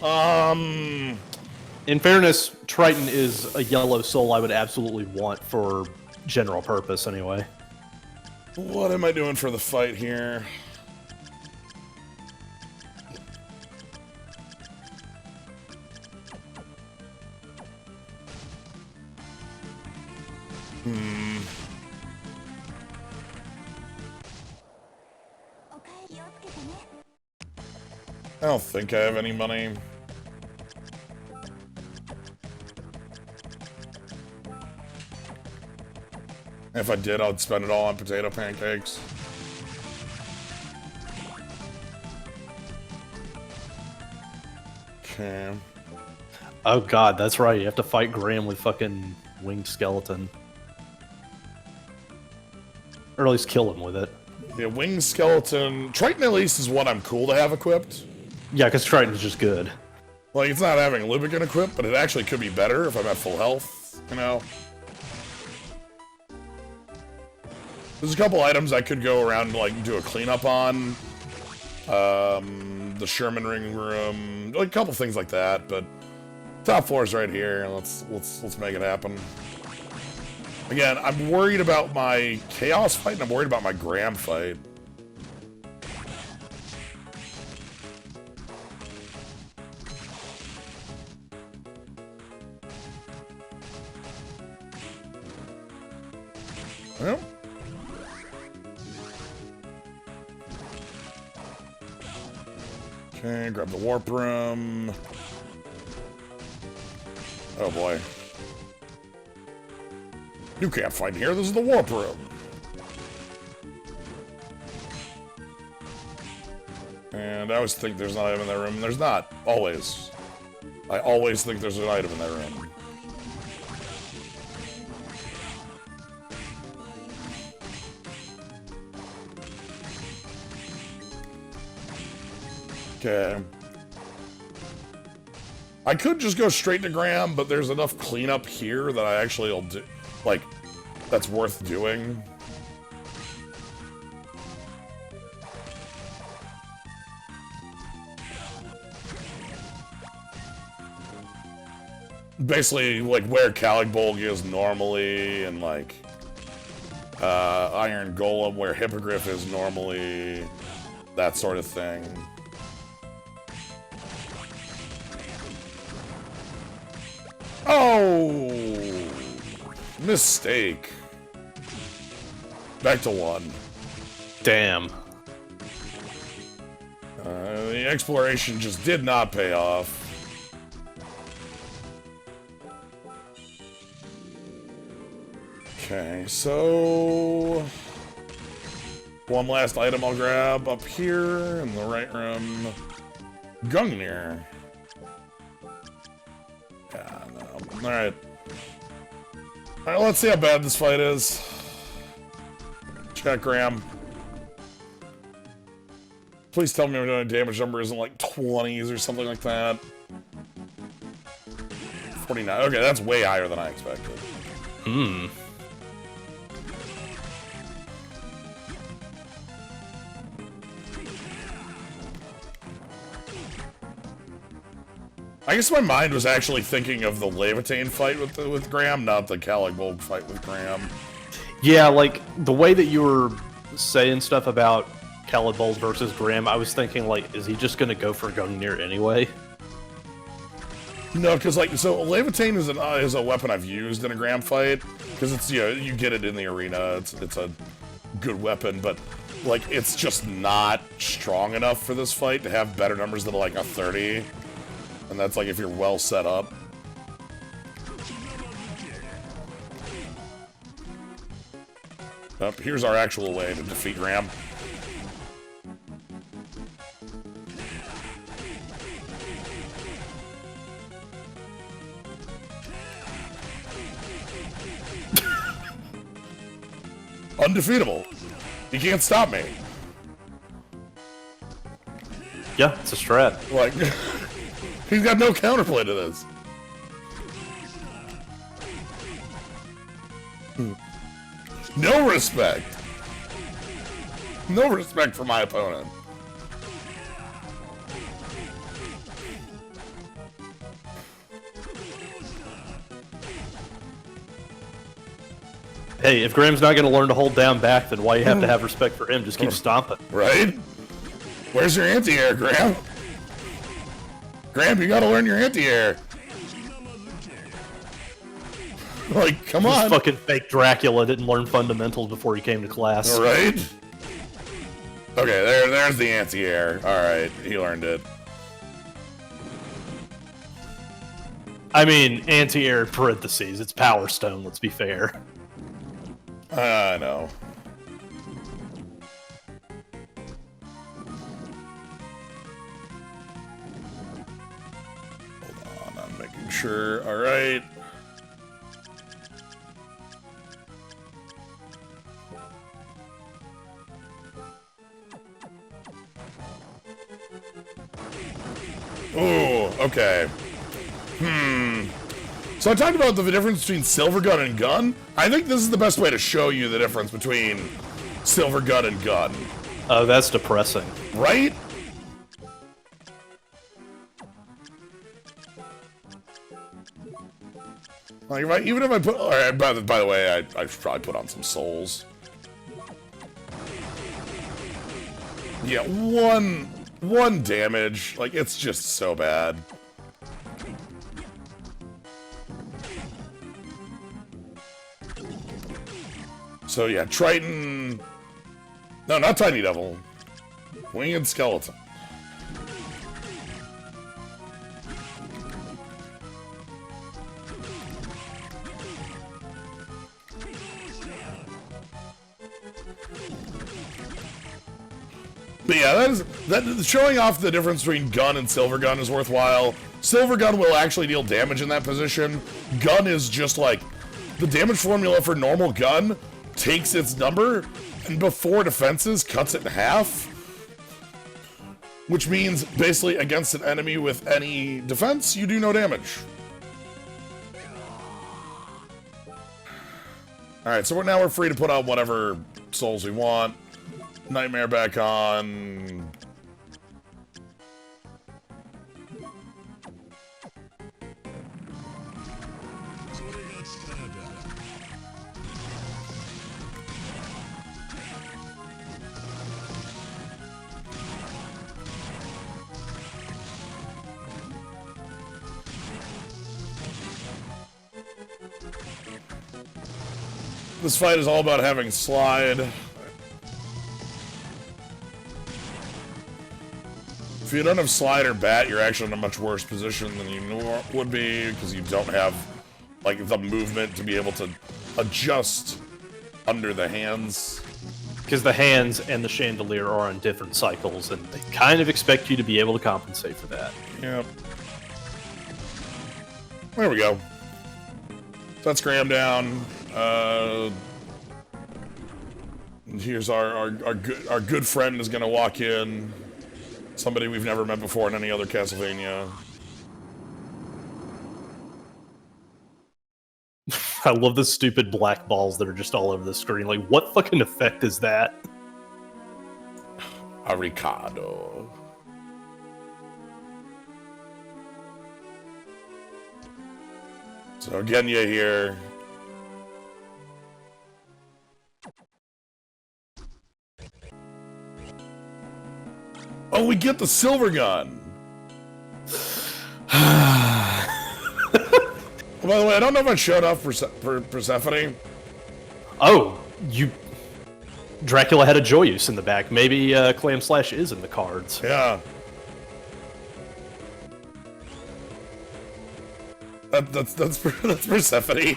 In fairness, Triton is a yellow soul I would absolutely want for general purpose anyway. What am I doing for the fight here? I don't think I have any money. If I did, I'd spend it all on potato pancakes. Okay. Oh god, that's right. You have to fight Graham with fucking winged skeleton. Or at least kill him with it. Yeah, winged skeleton. Triton at least is what I'm cool to have equipped. Yeah, because Triton's just good. Like, it's not having lubricant equipped, but it actually could be better if I'm at full health, you know? There's a couple items I could go around and, like, do a cleanup on. The Sherman Ring room, like, a couple things like that, but top 4 is right here. Let's make it happen. Again, I'm worried about my Chaos fight, and I'm worried about my Graham fight. Well. Okay, grab the warp room. Oh boy. You can't find here, this is the warp room. And I always think there's an item in that room, and there's not. Always. I always think there's an item in that room. Okay. I could just go straight to Graham, but there's enough cleanup here that I actually will do, like, that's worth doing. Basically, like, where Caligbolg is normally, and, like, Iron Golem where Hippogriff is normally, that sort of thing. Oh! Mistake. Back to 1. Damn. The exploration just did not pay off. Okay, so... one last item I'll grab up here in the right room. Gungnir. Yeah, no. Alright. Alright, let's see how bad this fight is. Check Graham. Please tell me we're doing a damage number isn't like 20s or something like that. 49. Okay, that's way higher than I expected. Hmm. I I guess my mind was actually thinking of the Levitane fight with Graham, not the Caligbold fight with Graham. Yeah, like, the way that you were saying stuff about Caligbold versus Graham, I was thinking, like, is he just gonna go for Gungnir anyway? No, because, like, so Levitane is a weapon I've used in a Graham fight, because it's, you know, you get it in the arena, it's a good weapon, but, like, it's just not strong enough for this fight to have better numbers than, like, a 30, and that's, like, if you're well set up. Here's our actual way to defeat Graham. Undefeatable. You can't stop me. Yeah, it's a strat. Like, he's got no counterplay to this. No respect. No respect for my opponent. Hey, if Graham's not going to learn to hold down back, then why you have to have respect for him? Just keep stomping. Right? Where's your anti-air, Graham? Graham, you gotta learn your anti-air. Like, come on. This fucking fake Dracula didn't learn fundamentals before he came to class. Right? Okay, there's the anti-air. Alright, he learned it. I mean, anti-air in parentheses. It's Power Stone, let's be fair. I know. Hold on, I'm making sure. Alright. Ooh, okay. So I talked about the difference between Silver Gun and Gun. I think this is the best way to show you the difference between Silver Gun and Gun. Oh, that's depressing. Right? Like, even if I put... Alright, by the way, I should probably put on some souls. Yeah, one damage. Like, it's just so bad. So yeah, Triton... No, not Tiny Devil. Winged Skeleton. But yeah, showing off the difference between Gun and Silver Gun is worthwhile. Silver Gun will actually deal damage in that position. Gun is just like... The damage formula for normal Gun takes its number, and before defenses, cuts it in half. Which means, basically, against an enemy with any defense, you do no damage. Alright, so now we're free to put on whatever souls we want. Nightmare back on. This fight is all about having slide. If you don't have slide or bat, you're actually in a much worse position than you would be, because you don't have, like, the movement to be able to adjust under the hands. Because the hands and the chandelier are on different cycles, and they kind of expect you to be able to compensate for that. Yep. There we go. That's Graham down. Here's our good friend is gonna walk in. Somebody we've never met before in any other Castlevania. I love the stupid black balls that are just all over the screen. Like, what fucking effect is that? A Ricardo. So Genya here. Oh, we get the silver gun. By the way, I don't know if I showed off Persephone. Oh, Dracula had a Joyous in the back. Maybe Clam Slash is in the cards. Yeah. That's Persephone.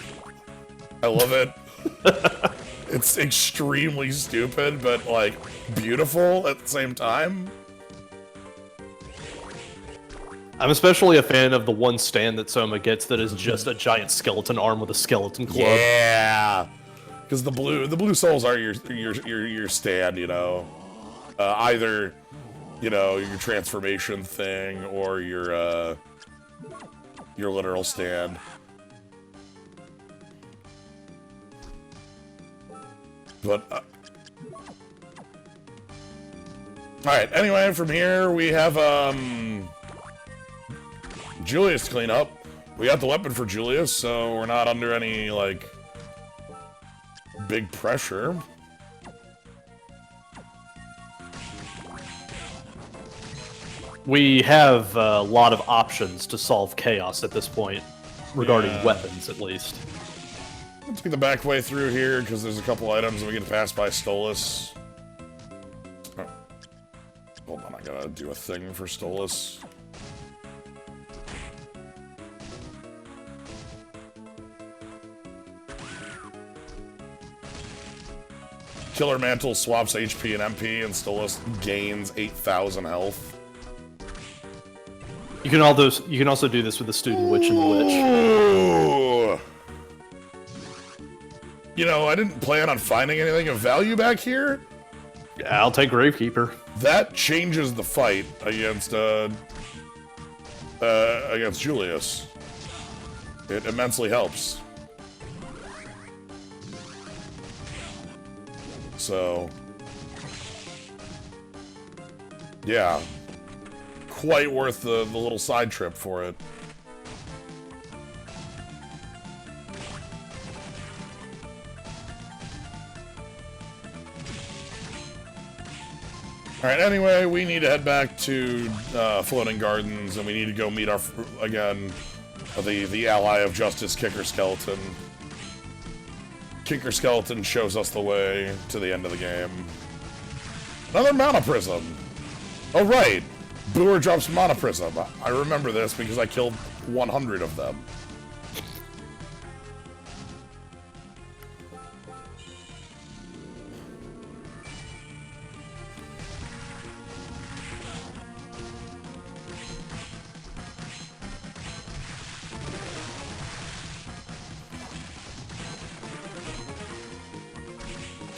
I love it. It's extremely stupid, but like beautiful at the same time. I'm especially a fan of the one stand that Soma gets that is just a giant skeleton arm with a skeleton club. Yeah, because the blue souls are your stand, you know, either, you know, your transformation thing or your literal stand. But all right. Anyway, from here we have Julius to clean up. We got the weapon for Julius, so we're not under any, like, big pressure. We have a lot of options to solve chaos at this point, regarding weapons at least. Let's take the back way through here, because there's a couple items that we can pass by Stolas. Oh. Hold on, I gotta do a thing for Stolas. Killer Mantle swaps HP and MP, and Stolas gains 8,000 health. You can also do this with the Student Witch and the Witch. Ooh. You know, I didn't plan on finding anything of value back here. Yeah, I'll take Gravekeeper. That changes the fight against Julius. It immensely helps. So, yeah, quite worth the little side trip for it. All right, anyway, we need to head back to Floating Gardens, and we need to go meet our, again, the ally of Justice, Kicker Skeleton. Kicker Skeleton shows us the way to the end of the game. Another Mana Prism! Oh right! Booer drops Mana Prism. I remember this because I killed 100 of them.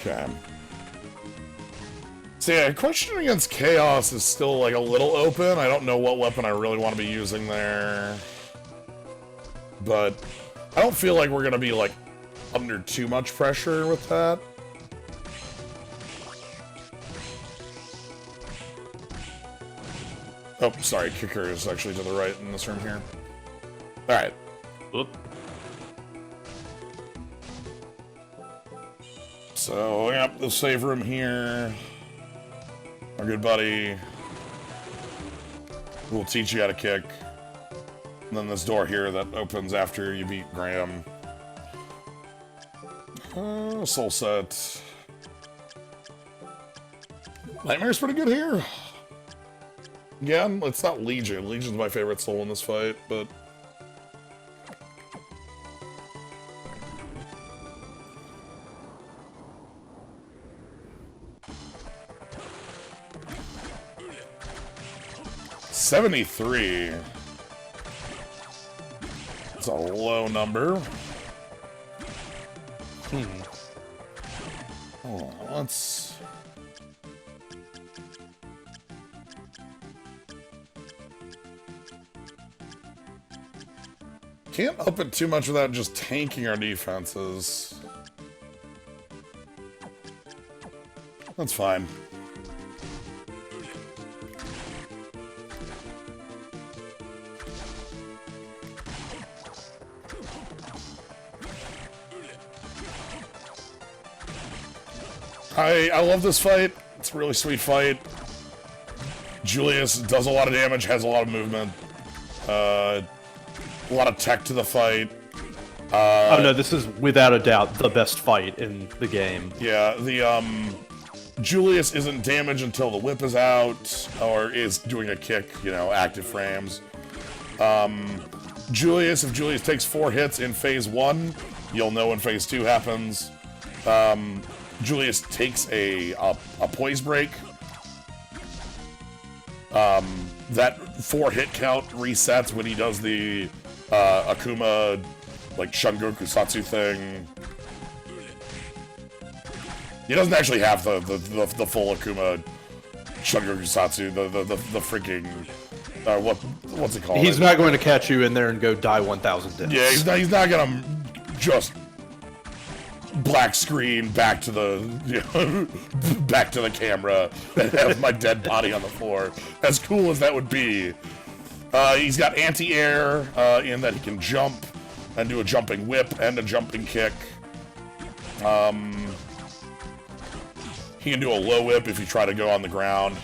Okay. So yeah, question against Chaos is still like a little open. I don't know what weapon I really want to be using there. But I don't feel like we're going to be like under too much pressure with that. Oh, sorry, Kicker is actually to the right in this room here. Alright. Oop. So, yep, the save room here. Our good buddy will teach you how to kick. And then this door here that opens after you beat Graham. Soul set. Nightmare's pretty good here. Again, it's not Legion. Legion's my favorite soul in this fight, but... $73. It's a low number. Oh, let's... Can't up it too much without just tanking our defenses. That's fine. I love this fight. It's a really sweet fight. Julius does a lot of damage, has a lot of movement. A lot of tech to the fight. Oh no, this is without a doubt the best fight in the game. Yeah, the Julius isn't damaged until the whip is out, or is doing a kick, you know, active frames. If Julius takes 4 hits in phase 1, you'll know when phase 2 happens. Julius takes a poise break. That 4 hit count resets when he does the Akuma, like, Shungoku Satsu thing. He doesn't actually have the full Akuma Shungoku Satsu, the freaking, what's it called? He's not going to catch you in there and go die 1,000 deaths. Yeah, he's not gonna just black screen back to the, you know, back to the camera and have my dead body on the floor. As cool as that would be. He's got anti-air in that he can jump and do a jumping whip and a jumping kick. He can do a low whip if you try to go on the ground.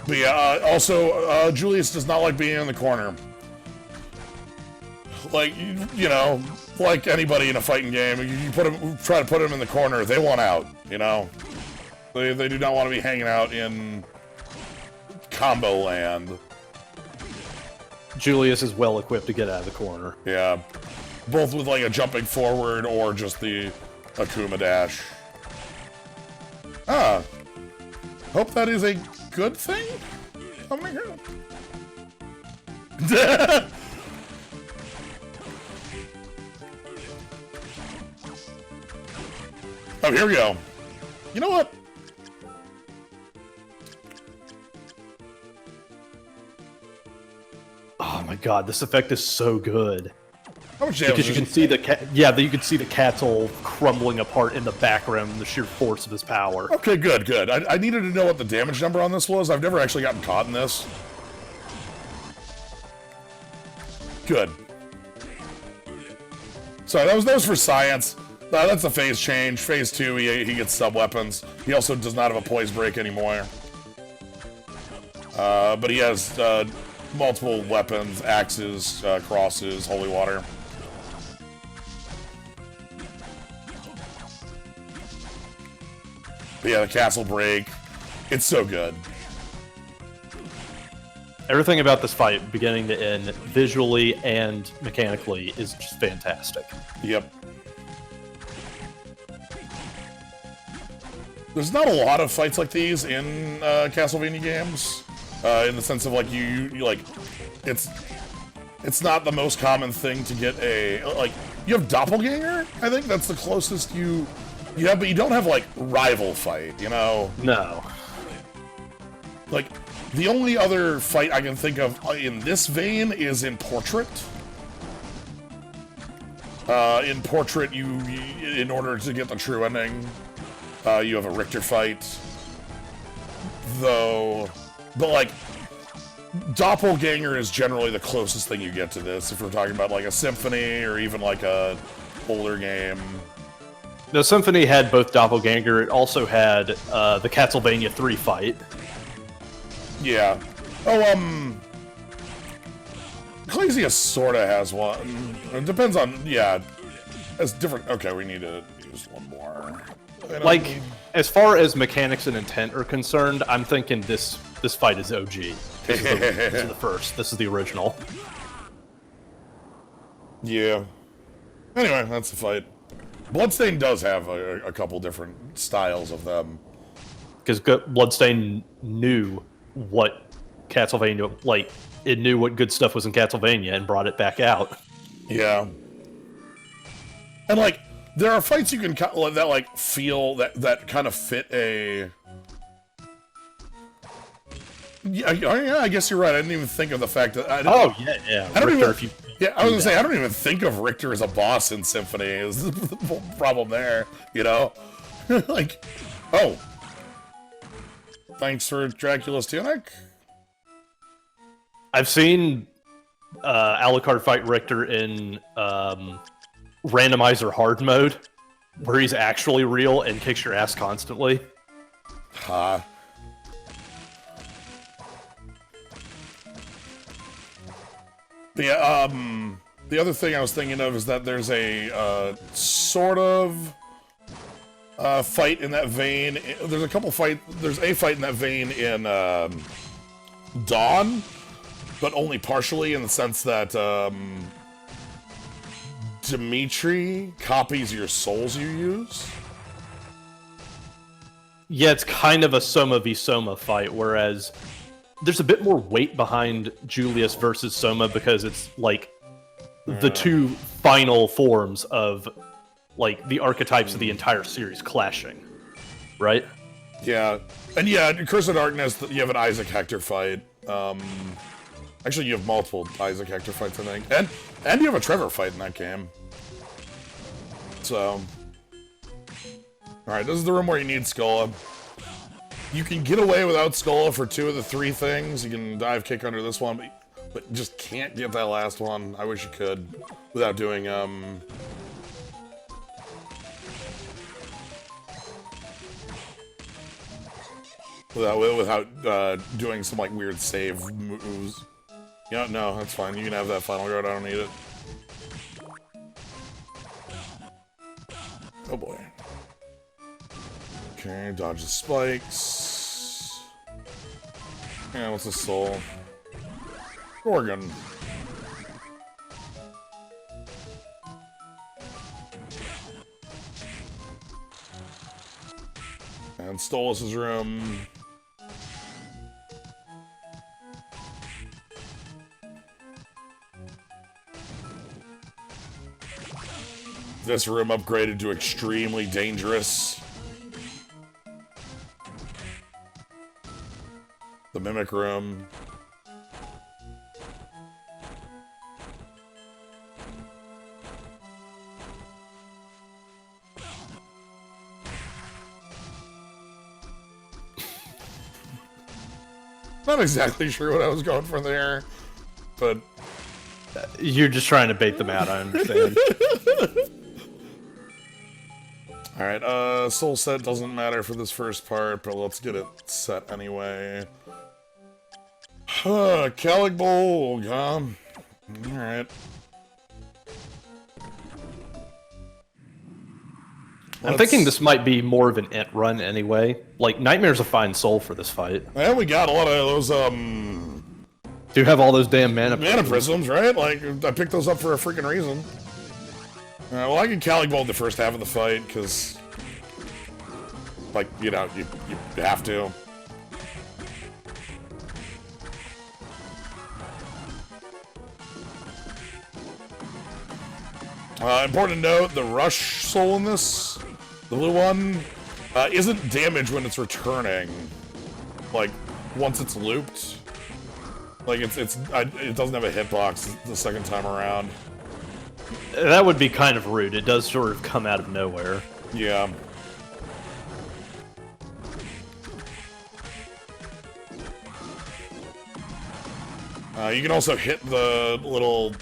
But yeah, also, Julius does not like being in the corner. Like, you know, like anybody in a fighting game, you try to put him in the corner, they want out, you know? They do not want to be hanging out in combo land. Julius is well equipped to get out of the corner. Yeah. Both with like a jumping forward or just the Akuma dash. Ah. Hope that is a good thing? Oh my god. Oh, here we go. You know what? Oh my god, this effect is so good. How much damage? Because you can see the you can see the castle crumbling apart in the background and the sheer force of his power. Okay, good, good. I needed to know what the damage number on this was. I've never actually gotten caught in this. Good. Sorry, that was for science. That's a phase change. Phase 2, he gets sub-weapons. He also does not have a poise break anymore. But he has multiple weapons, axes, crosses, holy water. But yeah, the castle break. It's so good. Everything about this fight, beginning to end, visually and mechanically, is just fantastic. Yep. There's not a lot of fights like these in Castlevania games, in the sense of like you like, it's not the most common thing to get a like. You have Doppelganger. I think that's the closest you have, but you don't have like rival fight. You know? No. Like the only other fight I can think of in this vein is in Portrait. In Portrait, you in order to get the true ending. You have a Richter fight, though, but like, Doppelganger is generally the closest thing you get to this, if we're talking about like a Symphony, or even like a older game. The Symphony had both Doppelganger, it also had the Castlevania 3 fight. Yeah. Oh, Ecclesia sorta has one. It depends on, yeah, it's different. Okay, we need to use one more. Like, as far as mechanics and intent are concerned, I'm thinking this fight is OG. This is the first. This is the original. Yeah. Anyway, that's the fight. Bloodstain does have a couple different styles of them. Because Bloodstain knew what Castlevania, like, it knew what good stuff was in Castlevania and brought it back out. Yeah. And, like, there are fights you can that like feel that kind of fit a. Yeah, I guess you're right. I didn't even think of the fact that. I don't Richter, even. Yeah, I was gonna say I don't even think of Richter as a boss in Symphony. Is the problem there? You know, like, Oh! Thanks for Dracula's tunic? I've seen Alucard fight Richter in Randomizer hard mode, where he's actually real and kicks your ass constantly. Ha. The other thing I was thinking of is that there's a sort of fight in that vein. There's a couple There's a fight in that vein in Dawn, but only partially in the sense that Dimitri copies your souls you use. Yeah, it's kind of a Soma v Soma fight, whereas there's a bit more weight behind Julius versus Soma because it's like the two final forms of like the archetypes of the entire series clashing, right? Yeah, and yeah, Curse of Darkness, you have an Isaac Hector fight. Actually, you have multiple Isaac Hector fights, I think, and you have a Trevor fight in that game. So, all right, this is the room where you need Skola. You can get away without Skola for 2 of the 3 things. You can dive kick under this one, but just can't get that last one. I wish you could without doing without doing some like weird save moves. Yeah, no, that's fine. You can have that final guard. I don't need it. Oh boy. Okay, dodge the spikes. Yeah, what's this soul? Gorgon. And Stolas' room. This room upgraded to extremely dangerous. The Mimic room. Not exactly sure what I was going for there, but you're just trying to bait them out, I understand. Alright, soul set doesn't matter for this first part, but let's get it set anyway. Caligbold, huh? Alright. I'm thinking this might be more of an int run anyway. Like, Nightmare's a fine soul for this fight. And we got a lot of those, Do you have all those damn mana prisms, right? Like, I picked those up for a freaking reason. Well, I can Caligbold the first half of the fight, because, like, you know, you have to. Important note, the rush soul in this, the blue one, isn't damaged when it's returning. Like, once it's looped. Like, it doesn't have a hitbox the second time around. That would be kind of rude. It does sort of come out of nowhere. Yeah. You can also hit the little,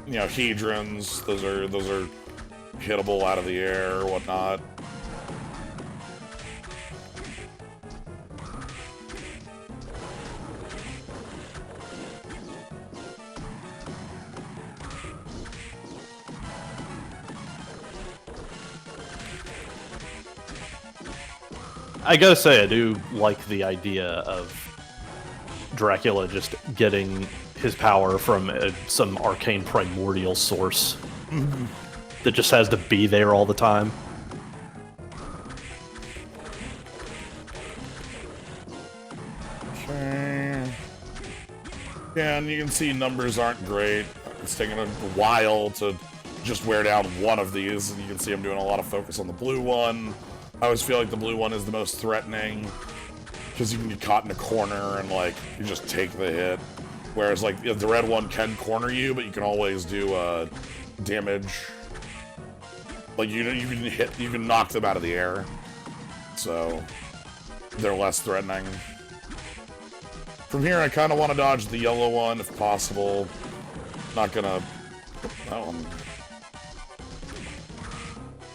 you know, hedrons. Those are hittable out of the air or whatnot. I gotta say, I do like the idea of Dracula just getting his power from some arcane primordial source that just has to be there all the time. Okay. Yeah, and you can see numbers aren't great. It's taking a while to just wear down one of these, and you can see I'm doing a lot of focus on the blue one. I always feel like the blue one is the most threatening, because you can get caught in a corner and, like, you just take the hit. Whereas, like, the red one can corner you, but you can always do damage. Like, you can knock them out of the air. so they're less threatening. From here, I kind of want to dodge the yellow one if possible. Not gonna... that one.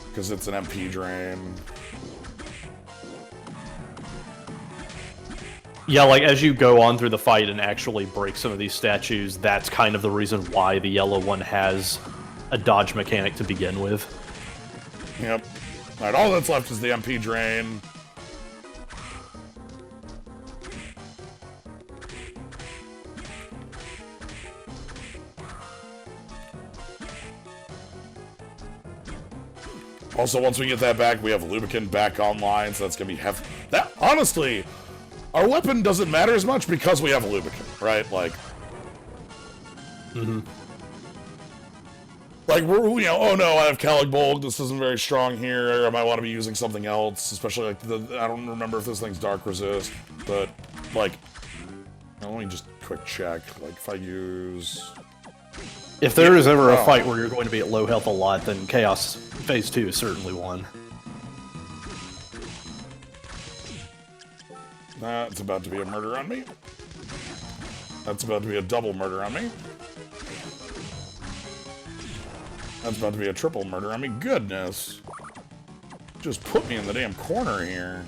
Because it's an MP drain. Yeah, like, as you go on through the fight and actually break some of these statues, that's kind of the reason why the yellow one has a dodge mechanic to begin with. Yep. Alright, all that's left is the MP drain. Also, once we get that back, we have lubricant back online, so that's gonna be that, honestly, our weapon doesn't matter as much because we have a lubricant, right? Like, like we're, you know, oh no, I have Caligbold, this isn't very strong here, I might want to be using something else, especially like I don't remember if this thing's dark resist, but like, let me just quick check, like if I use... If there is ever a fight where you're going to be at low health a lot, then Chaos Phase 2 is certainly one. That's about to be a murder on me. That's about to be a double murder on me. That's about to be a triple murder on me. Goodness. Just put me in the damn corner here.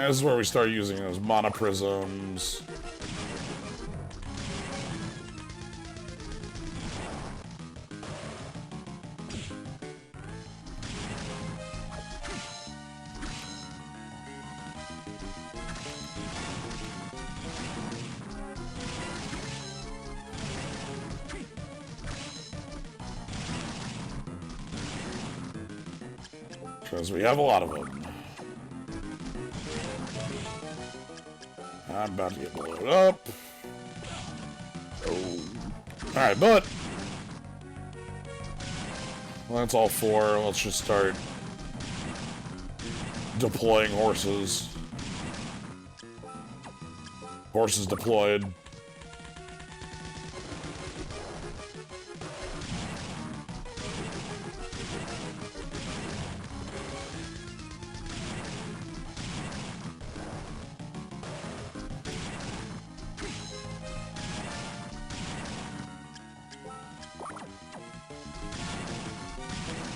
This is where we start using those monoprisms. Because we have a lot of them. I'm about to get blown up. Oh. Alright, but... well, that's all four. Let's just start deploying horses. Horses deployed.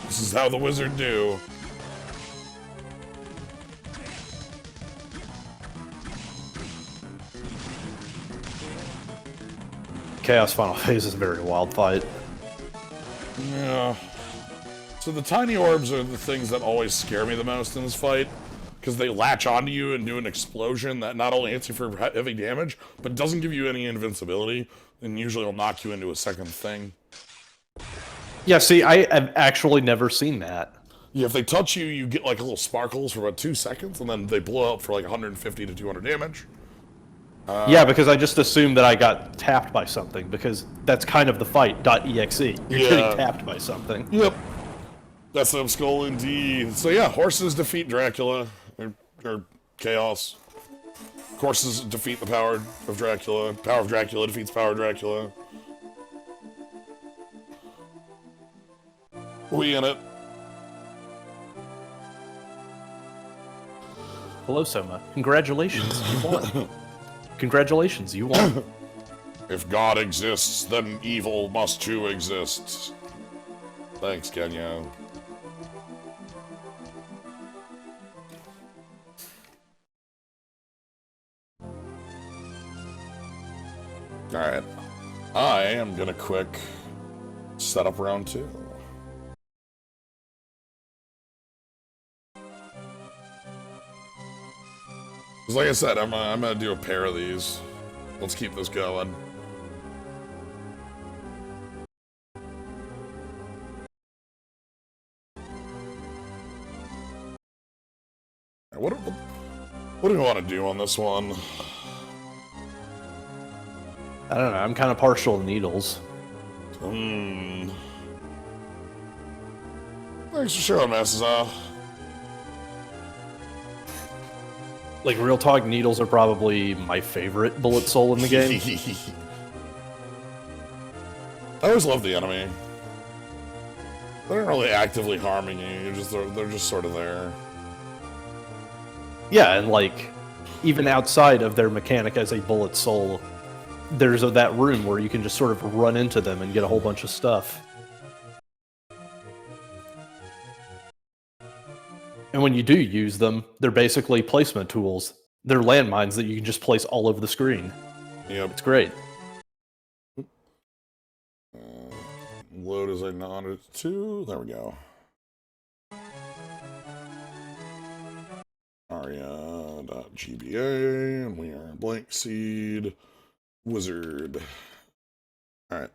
This is how the wizard do. Chaos Final Phase is a very wild fight. Yeah. So the tiny orbs are the things that always scare me the most in this fight, because they latch onto you and do an explosion that not only hits you for heavy damage, but doesn't give you any invincibility, and usually will knock you into a second thing. Yeah, see, I have actually never seen that. Yeah, if they touch you, you get like little sparkles for about 2 seconds, and then they blow up for like 150 to 200 damage. Yeah, because I just assumed that I got tapped by something, because that's kind of the fight, .exe. You're getting tapped by something. Yep. That's a skull indeed. So yeah, horses defeat Dracula, or Chaos. Horses defeat the power of Dracula. Power of Dracula defeats power of Dracula. We in it. Hello, Soma. Congratulations, you won. Congratulations, you won. If God exists, then evil must too exist. Thanks, Kenya. Alright. I am gonna quick set up round 2. Because like I said, I'm gonna do a pair of these. Let's keep this going. What do you want to do on this one? I don't know. I'm kind of partial to needles. Thanks for showing, Mrs. Like, real talk, needles are probably my favorite bullet soul in the game. I always love the enemy. They're not really actively harming you. They're just sort of there. Yeah, and like, even outside of their mechanic as a bullet soul, there's that room where you can just sort of run into them and get a whole bunch of stuff. And when you do use them, they're basically placement tools. They're landmines that you can just place all over the screen. Yep. It's great. Load as I nodded to. There we go. Aria.gba, and we are blank seed wizard. Alright.